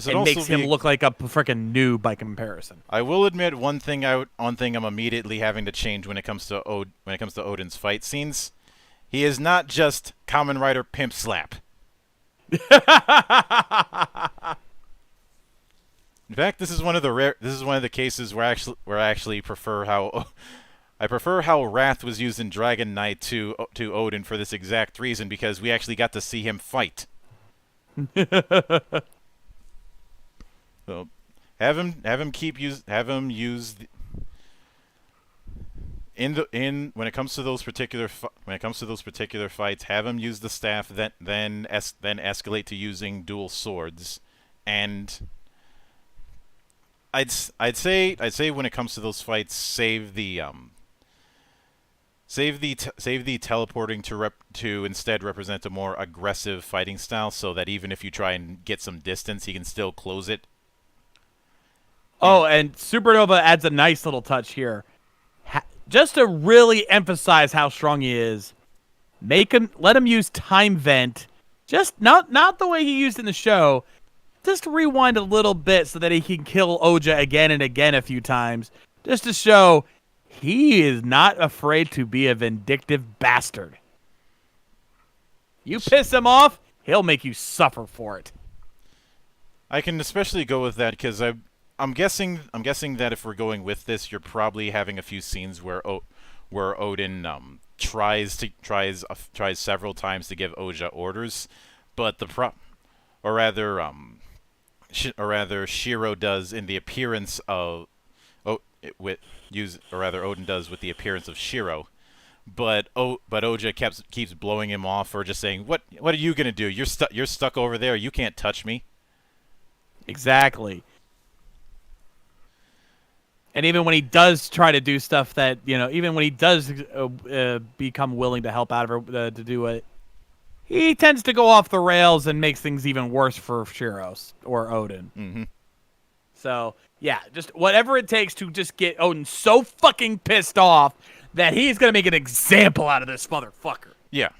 And makes him look like a freaking noob by comparison. I will admit one thing I'm immediately having to change when it comes to Odin's fight scenes. He is not just Kamen Rider Pimp Slap. In fact, this is one of the cases where I actually prefer how Wrath was used in Dragon Knight to Odin for this exact reason, because we actually got to see him fight. So have him use when it comes to those particular fights, have him use the staff, then escalate to using dual swords. And I'd say when it comes to those fights, save the teleporting to instead represent a more aggressive fighting style, so that even if you try and get some distance, he can still close it. Oh, and Supernova adds a nice little touch here, just to really emphasize how strong he is. Let him use Time Vent, just not the way he used in the show. just rewind a little bit so that he can kill Oja again and again a few times, just to show he is not afraid to be a vindictive bastard. You piss him off, he'll make you suffer for it. I can especially go with that because I'm guessing that if we're going with this, you're probably having a few scenes where Odin tries several times to give Oja orders, but Shiro does in the appearance of Odin does with the appearance of Shiro. But Oja keeps blowing him off or just saying, "What are you gonna do? You're stuck over there. You can't touch me." Exactly. And even when he does try to do stuff that, even when he does become willing to help out of her to do it, he tends to go off the rails and makes things even worse for Shiro or Odin. Mm-hmm. So, yeah, just whatever it takes to just get Odin so fucking pissed off that he's going to make an example out of this motherfucker. Yeah.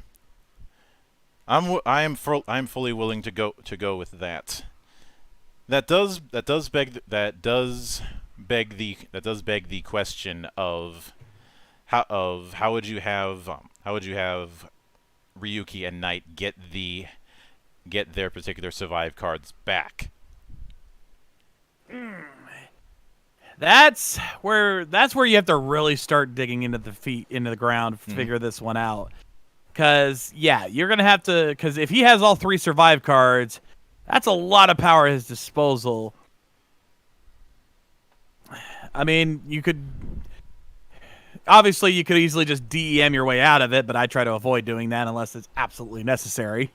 I'm fully willing to go with that. That does beg the question of how would you have Ryuki and Knight get their particular survive cards back? That's where you have to really start digging into the ground to figure this one out. Because you're gonna have to. Because if he has all 3 survive cards, that's a lot of power at his disposal. I mean, you could easily just DEM your way out of it, but I try to avoid doing that unless it's absolutely necessary.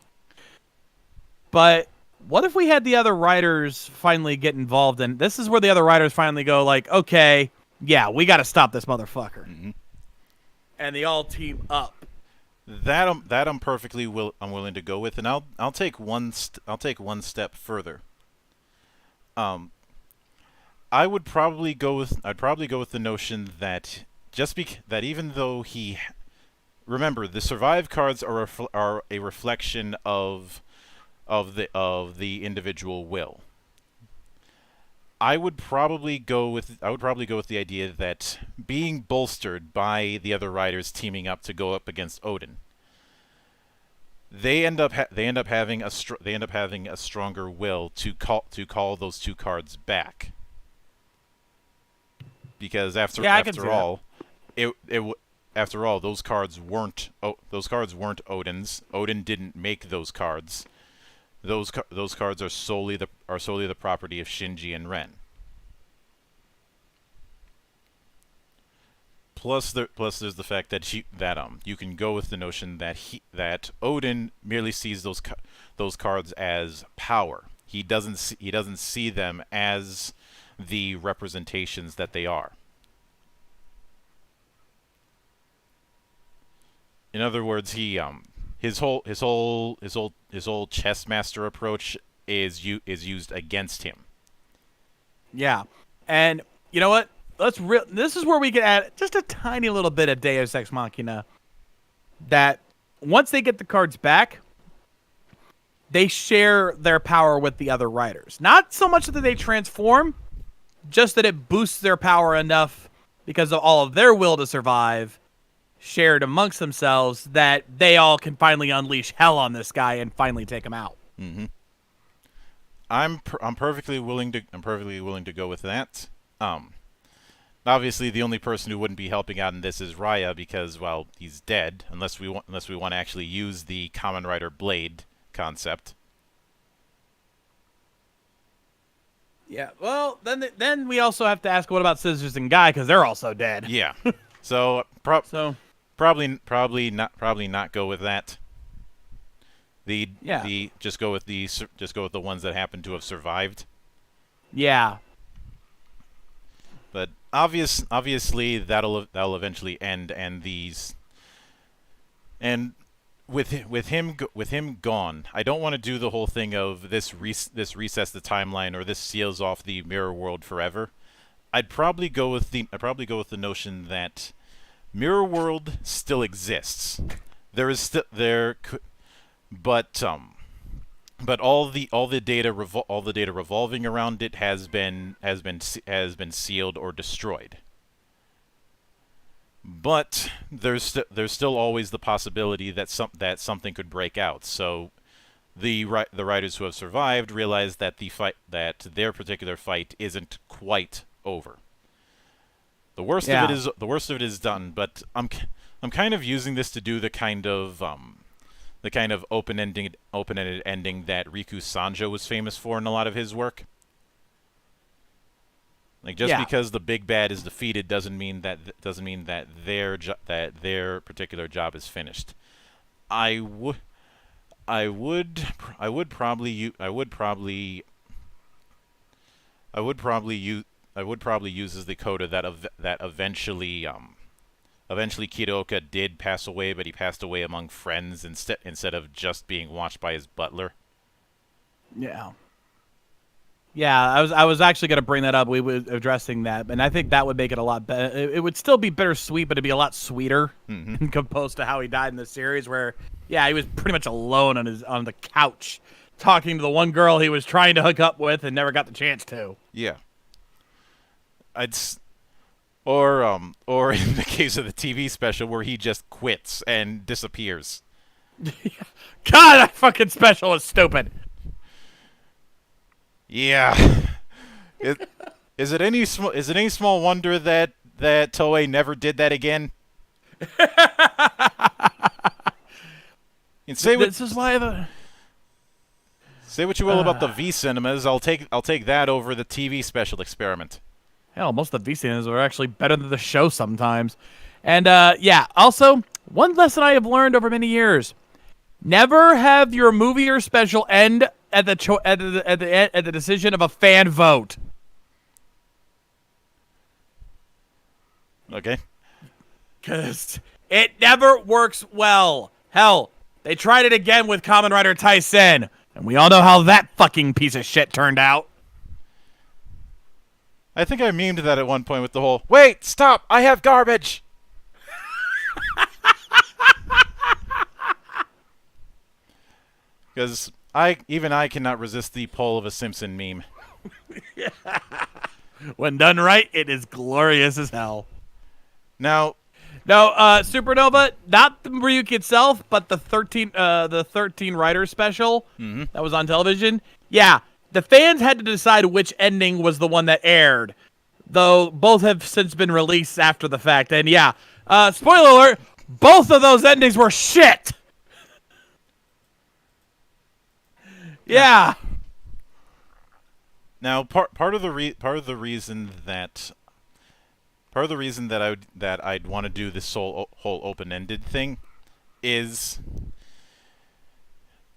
But what if we had the other writers finally get involved? And this is where the other writers finally go, like, okay, yeah, we got to stop this motherfucker. Mm-hmm. And they all team up. That I'm willing to go with, and I'll take one step further. I'd probably go with the notion that that even though remember, the survive cards are a reflection of the individual will. I would probably go with the idea that being bolstered by the other riders teaming up to go up against Odin, they end up having a stronger will to call those 2 cards back. Because after all, those cards weren't Odin's. Odin didn't make those cards. Those cards are solely the property of Shinji and Ren. Plus there's the fact that you can go with the notion that Odin merely sees those cards as power. He doesn't see them as the representations that they are. In other words, his whole chess master approach is used against him. Yeah, and you know what? This is where we can add just a tiny little bit of Deus Ex Machina. That once they get the cards back, they share their power with the other riders. Not so much that they transform, just that it boosts their power enough because of all of their will to survive, shared amongst themselves, that they all can finally unleash hell on this guy and finally take him out. Mm-hmm. I'm perfectly willing to go with that. Obviously, the only person who wouldn't be helping out in this is Raya because, well, he's dead. Unless we want to actually use the Kamen Rider Blade concept. Yeah. Well, then we also have to ask, what about Scissors and Guy, because they're also dead. Yeah. So probably not go with that. Just go with the ones that happen to have survived. Yeah. But obviously that'll eventually end, and with him gone, I don't want to do the whole thing of this resets the timeline or this seals off the mirror world forever. I'd probably go with the notion that mirror world still exists. But but all the data revolving around it has been sealed or destroyed. But there's still always the possibility that something could break out. So the writers who have survived realize that their particular fight isn't quite over. The worst of it is done. But I'm kind of using this to do the kind of open-ended ending that Riku Sanjo was famous for in a lot of his work. Like, just because the big bad is defeated doesn't mean that their particular job is finished. I would probably use as the coda that eventually Kidoka did pass away, but he passed away among friends instead of just being watched by his butler. Yeah. Yeah, I was actually going to bring that up. We were addressing that, and I think that would make it a lot better. It would still be bittersweet, but it'd be a lot sweeter opposed to how he died in the series, where he was pretty much alone on the couch, talking to the one girl he was trying to hook up with and never got the chance to. Yeah. Or in the case of the TV special, where he just quits and disappears. God, that fucking special is stupid. Yeah. Is it any small wonder that Toei never did that again? And say what you will about the V cinemas. I'll take that over the TV special experiment. Hell, most of the V cinemas are actually better than the show sometimes. And also one lesson I have learned over many years: never have your movie or special end at the decision of a fan vote. Okay. Because it never works well. Hell, they tried it again with Kamen Rider Tyson, and we all know how that fucking piece of shit turned out. I think I memed that at one point with the whole, "Wait, stop, I have garbage!" Because I cannot resist the pull of a Simpson meme. When done right, it is glorious as hell. Now, Supernova, not the Ryuki itself, but the 13 writer special that was on television. Yeah, the fans had to decide which ending was the one that aired, though both have since been released after the fact. And spoiler alert, both of those endings were shit. Yeah. Now, part of the reason that I'd want to do this whole open-ended thing is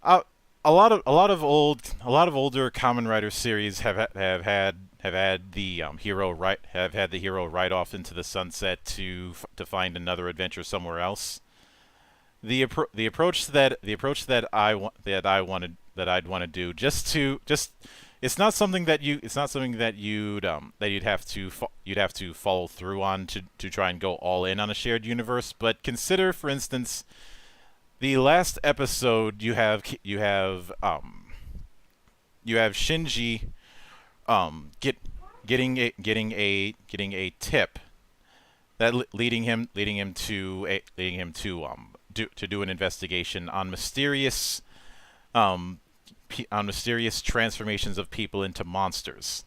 a lot of older Kamen Rider series have had the hero ride off into the sunset to find another adventure somewhere else. The approach that I'd want to do it's not something that you'd have to follow through on to try and go all in on a shared universe. But consider, for instance, the last episode. You have Shinji getting a tip that leading him to do an investigation on mysterious transformations of people into monsters.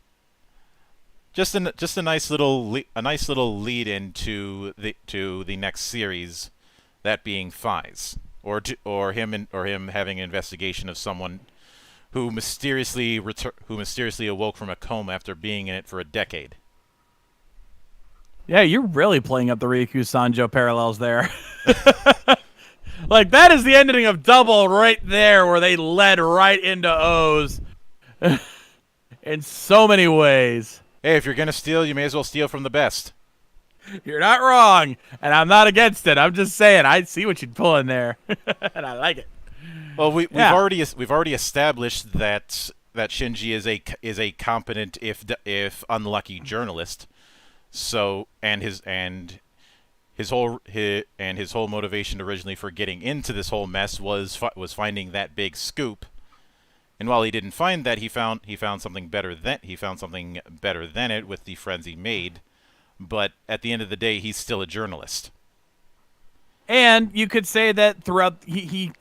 Just a nice little lead into the next series, that being Fies, or him having an investigation of someone who mysteriously awoke from a coma after being in it for a decade. Yeah, you're really playing up the Ryuki Sanjo parallels there. Like, that is the ending of Double right there, where they led right into O's in so many ways. Hey, if you're gonna steal, you may as well steal from the best. You're not wrong, and I'm not against it. I'm just saying, I see what you're pulling there, and I like it. Well, we've already established that Shinji is a competent, if unlucky, journalist. So his whole motivation originally for getting into this whole mess was finding that big scoop, And while he didn't find that, he found something better than it with the friends he made. But at the end of the day, he's still a journalist. And you could say that throughout he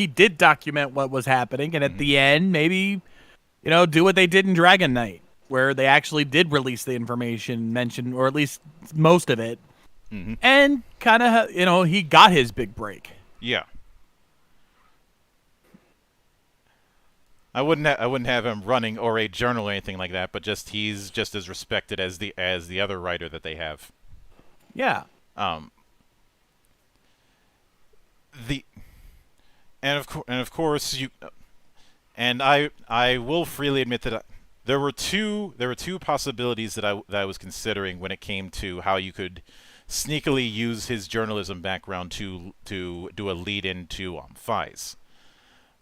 did document what was happening, and at the end, maybe do what they did in Dragon Knight, where they actually did release the information mentioned, or at least most of it, and kind of he got his big break. Yeah. I wouldn't have him running or a journal or anything like that, but he's just as respected as the other writer that they have. Yeah. Of course I will freely admit that there were two possibilities that I was considering when it came to how you could sneakily use his journalism background to do a lead into Faiz.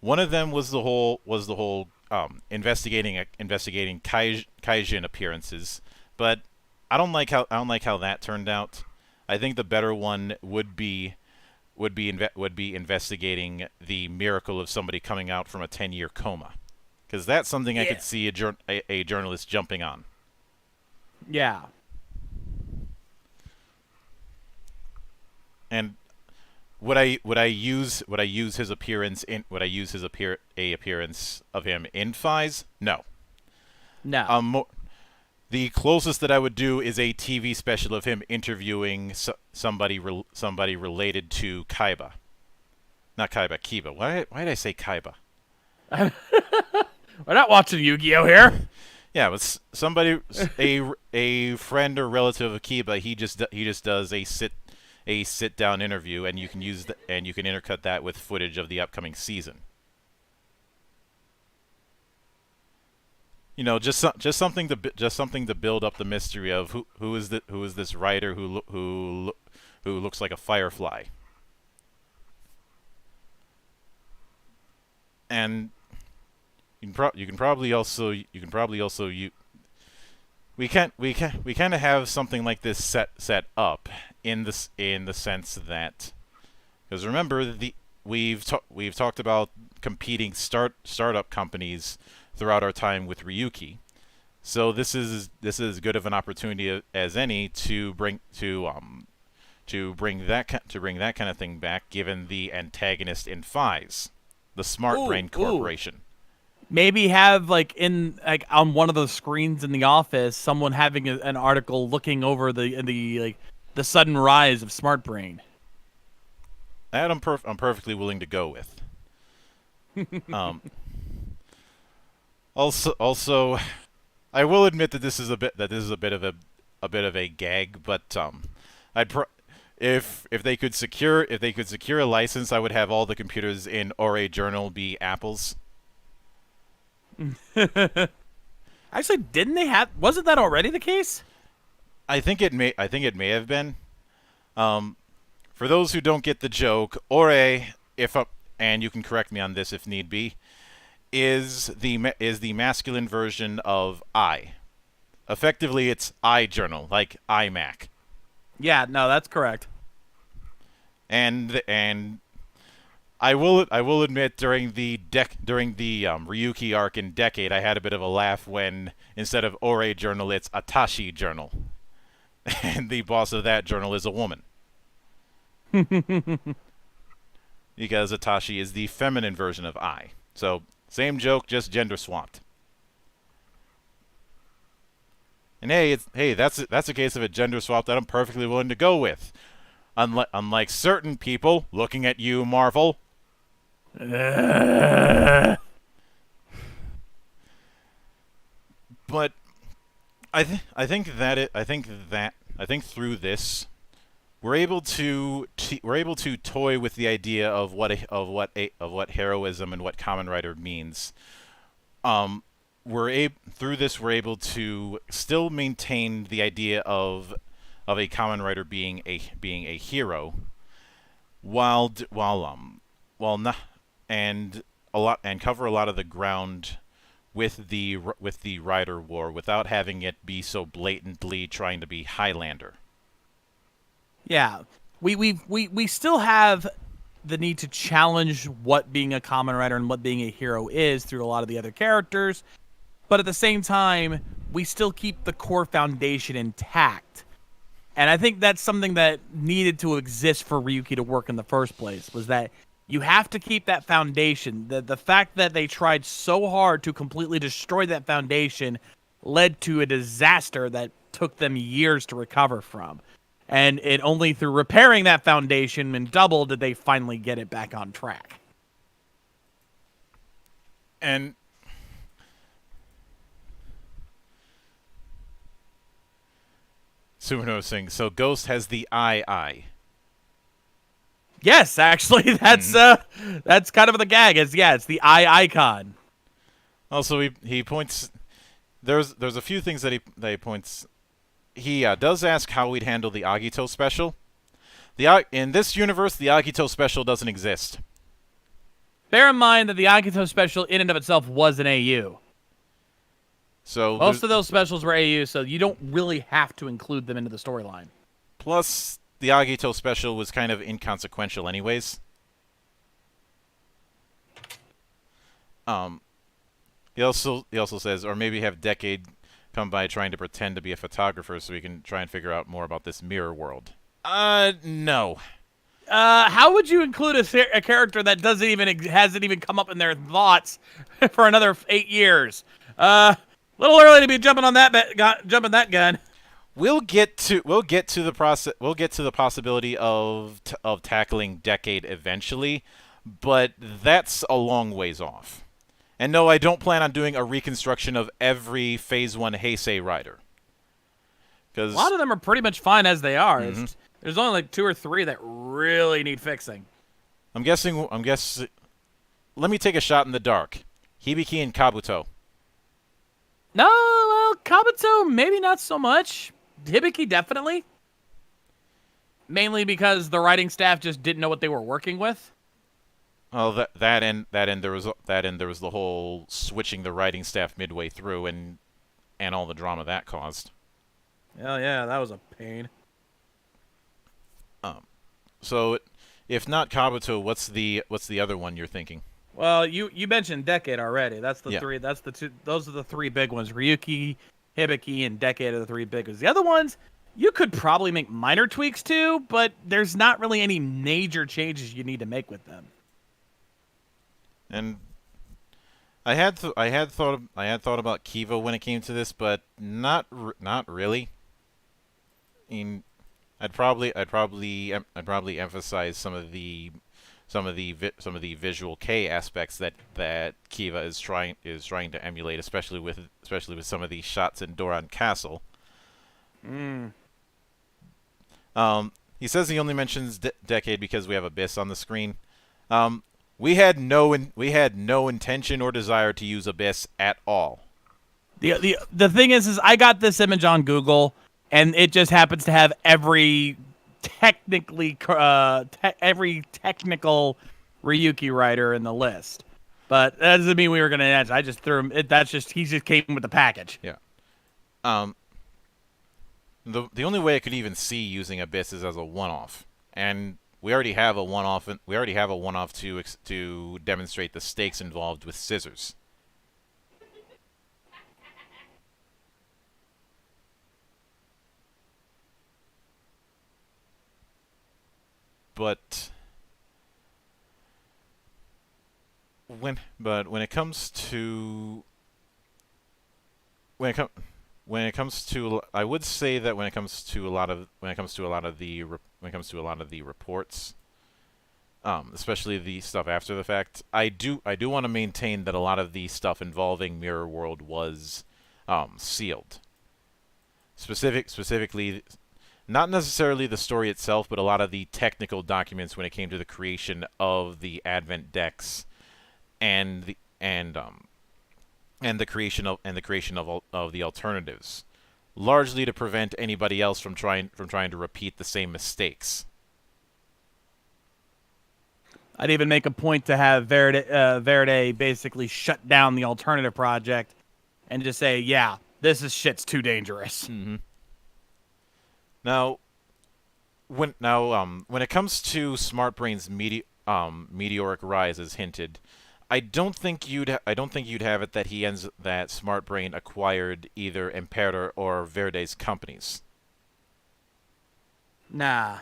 One of them was the whole investigating Kaijin appearances, but I don't like how that turned out. I think the better one would be investigating the miracle of somebody coming out from a 10-year coma, because that's something I could see a journalist jumping on. Yeah. And would I use his appearance of him in Faiz? No. No. The closest that I would do is a TV special of him interviewing somebody related to Kaiba. Not Kaiba, Kiba. Why did I say Kaiba? We're not watching Yu-Gi-Oh here. Yeah, but somebody, a friend or relative of Kiba, he just does a sit down interview, and you can intercut that with footage of the upcoming season. Just something to build up the mystery of who is this writer who looks like a firefly. And we kind of have something like this set up in the sense that, because remember, we've talked about competing startup companies throughout our time with Ryuki, so this is as good of an opportunity as any to bring that kind of thing back, given the antagonist in Faiz, the Smart Brain Corporation. Maybe have on one of those screens in the office, someone having an article looking over the sudden rise of Smart Brain. That I'm perfectly willing to go with. Also, I will admit that this is a bit of a gag, but if they could secure a license, I would have all the computers in Ore Journal be Apples. Actually, wasn't that already the case? I think it may have been. For those who don't get the joke, Ore, and you can correct me on this if need be, is the masculine version of I. Effectively, it's iJournal, like iMac. Yeah, no, that's correct. And I will admit, during the Ryuki arc in Decade, I had a bit of a laugh when instead of Ore Journal, it's Atashi Journal, and the boss of that journal is a woman. Because Atashi is the feminine version of I. So same joke, just gender swapped. And hey, that's a case of a gender swap that I'm perfectly willing to go with. Unlike certain people, looking at you, Marvel. But I think through this, we're able to toy with the idea of what heroism and what Kamen Rider means. Through this, we're able to still maintain the idea of a Kamen Rider being a hero, while cover a lot of the ground with the Rider War without having it be so blatantly trying to be Highlander. Yeah, we still have the need to challenge what being a Kamen Rider and what being a hero is through a lot of the other characters. But at the same time, we still keep the core foundation intact. And I think that's something that needed to exist for Ryuki to work in the first place, was that you have to keep that foundation. The fact that they tried so hard to completely destroy that foundation led to a disaster that took them years to recover from. And it only through repairing that foundation in Double did they finally get it back on track. And Sumino saying, so Ghost has the eye. Yes, actually, that's kind of the gag. It's the eye icon. Also, he points. There's a few things that he points. He does ask how we'd handle the Agito special. In this universe, the Agito special doesn't exist. Bear in mind that the Agito special in and of itself was an AU. So most of those specials were AU, so you don't really have to include them into the storyline. Plus, the Agito special was kind of inconsequential anyways. He also says, or maybe have Decade come by trying to pretend to be a photographer so we can try and figure out more about this mirror world. No. How would you include a character that hasn't even come up in their thoughts for another 8 years? Little early to be jumping on that gun. We'll get to the possibility of tackling Decade eventually, but that's a long ways off. And no, I don't plan on doing a reconstruction of every Phase 1 Heisei rider. A lot of them are pretty much fine as they are. Mm-hmm. There's only like 2 or 3 that really need fixing. I'm guessing. Let me take a shot in the dark. Hibiki and Kabuto. No, well, Kabuto maybe not so much. Hibiki definitely. Mainly because the writing staff just didn't know what they were working with. Oh, that end there was the whole switching the writing staff midway through and all the drama that caused. Oh yeah, that was a pain. So if not Kabuto, what's the other one you're thinking? Well, you mentioned Decade already. That's the three. That's the two. Those are the 3 big ones. Ryuki, Hibiki, and Decade are the 3 big ones. The other ones you could probably make minor tweaks to, but there's not really any major changes you need to make with them. And I had thought about Kiva when it came to this, but not really. I mean, I'd probably emphasize some of the visual K aspects that Kiva is trying to emulate, especially with some of these shots in Doran Castle. He says he only mentions Decade because we have Abyss on the screen. We had no intention or desire to use Abyss at all. The thing is I got this image on Google, and it just happens to have every technical Ryuki writer in the list. But that doesn't mean we were going to answer. I just threw him. He just came with the package. Yeah. The only way I could even see using Abyss is as a one-off, and we already have a one-off. To demonstrate the stakes involved with scissors. But when it comes to I would say that when it comes to a lot of the reports, especially the stuff after the fact, I do want to maintain that a lot of the stuff involving Mirror World was sealed. Specifically, not necessarily the story itself, but a lot of the technical documents when it came to the creation of the Advent decks and the creation of the alternatives, largely to prevent anybody else from trying to repeat the same mistakes. I'd even make a point to have Verde basically shut down the alternative project and just say, yeah, this shit's too dangerous. Mm-hmm. Now, when it comes to Smart Brain's meteoric rise is hinted. I don't think you'd have it that Smart Brain acquired either Imperator or Verde's companies. Nah.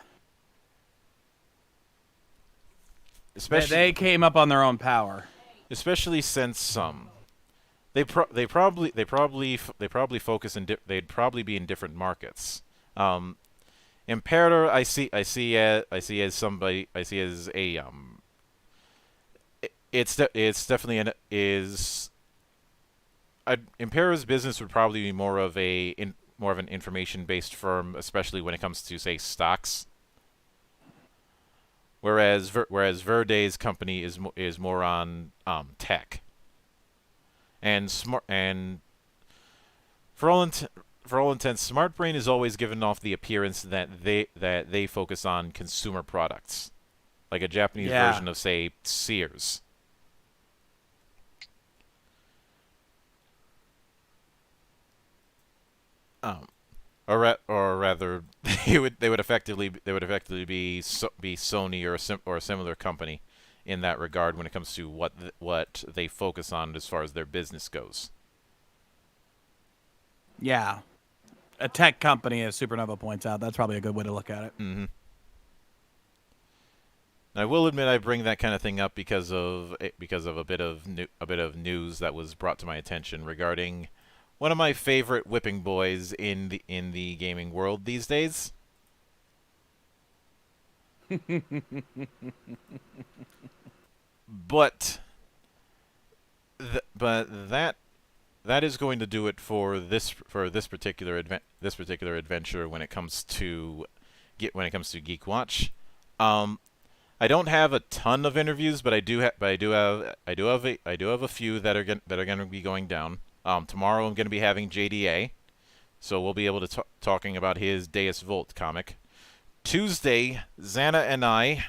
Especially They came up on their own power. Especially since they'd probably focus they'd probably be in different markets. Imperator I see as a it's definitely Imperator's business would probably be more of an information based firm, especially when it comes to, say, stocks. Whereas Verde's company is more on tech and for all intents, Smart Brain is always given off the appearance that they focus on consumer products, like a Japanese version of, say, Sears. Or rather, they would effectively be Sony or a similar company in that regard when it comes to what they focus on as far as their business goes. Yeah, a tech company, as Supernova points out. That's probably a good way to look at it. Mm-hmm. I will admit I bring that kind of thing up because of a bit of news that was brought to my attention regarding one of my favorite whipping boys in the gaming world these days. But that is going to do it for this particular adventure when it comes to GeekWatch. I don't have a ton of interviews, but I do have a few that are going to be going down. Tomorrow I'm going to be having JDA, so we'll be able to talking about his Deus Volt comic. Tuesday, Xana and I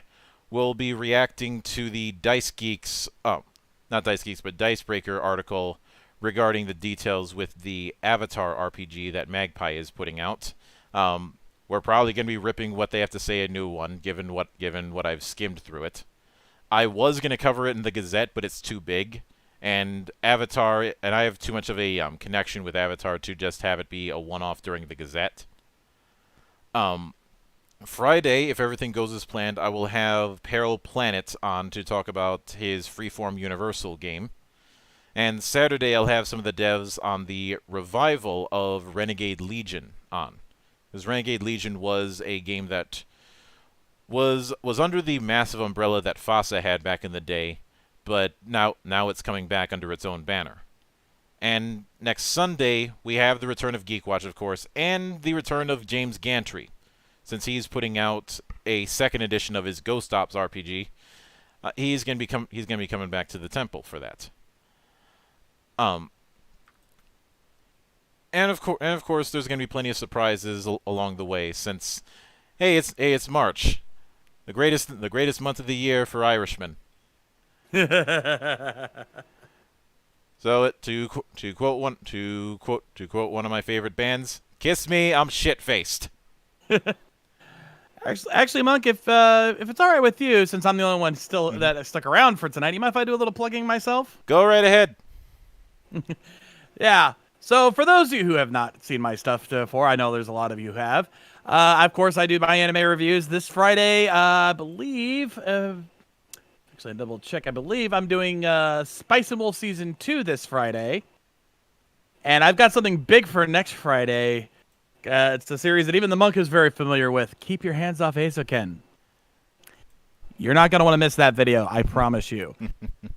will be reacting to the Dice Geeks, not Dice Geeks, but Dicebreaker article regarding the details with the Avatar RPG that Magpie is putting out. We're probably going to be ripping what they have to say a new one, given what I've skimmed through it. I was going to cover it in the Gazette, but it's too big. And Avatar, and I have too much of a connection with Avatar to just have it be a one-off during the Gazette. Friday, if everything goes as planned, I will have Peril Planet on to talk about his Freeform Universal game. And Saturday, I'll have some of the devs on the revival of Renegade Legion on. Because Renegade Legion was a game that was under the massive umbrella that FASA had back in the day, but now it's coming back under its own banner. And next Sunday, we have the return of GeekWatch, of course, and the return of James Gantry, since he's putting out a second edition of his Ghost Ops RPG. He's going to be coming back to the temple for that. And of course, there's going to be plenty of surprises along the way, since it's March, the greatest month of the year for Irishmen. So to quote one of my favorite bands, "Kiss me, I'm shit-faced." Actually, Monk, if it's all right with you, since I'm the only one still that stuck around for tonight, you mind if I do a little plugging myself? Go right ahead. Yeah. So for those of you who have not seen my stuff before, I know there's a lot of you who have. Of course, I do my anime reviews this Friday. I believe. Actually, double check. I believe I'm doing Spice and Wolf Season 2 this Friday. And I've got something big for next Friday. It's a series that even the Monk is very familiar with. Keep Your Hands Off Azoken. You're not going to want to miss that video, I promise you.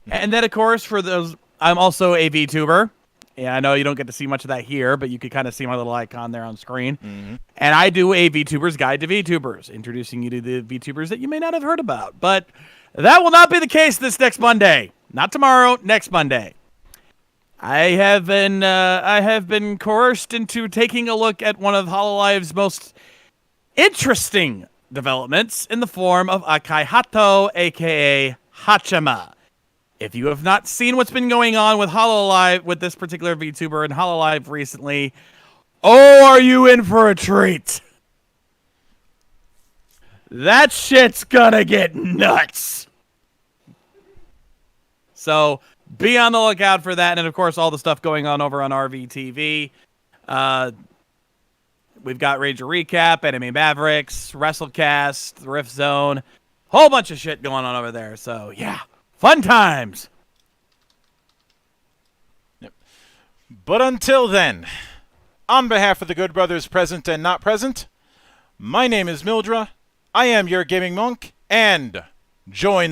And then, of course, for those, I'm also a VTuber. Yeah, I know you don't get to see much of that here, but you can kind of see my little icon there on screen. Mm-hmm. And I do a VTuber's Guide to VTubers, introducing you to the VTubers that you may not have heard about. But that will not be the case this next Monday. Not tomorrow, next Monday. I have been coerced into taking a look at one of HoloLive's most interesting developments in the form of Akai Hato, a.k.a. Hachima. If you have not seen what's been going on with HoloLive, with this particular VTuber and HoloLive recently, oh, are you in for a treat? That shit's gonna get nuts. So be on the lookout for that. And, of course, all the stuff going on over on RVTV. We've got Ranger Recap, Anime Mavericks, WrestleCast, Rift Zone. Whole bunch of shit going on over there. So, yeah, fun times. But until then, on behalf of the good brothers present and not present, my name is Mildra, I am your gaming monk, and join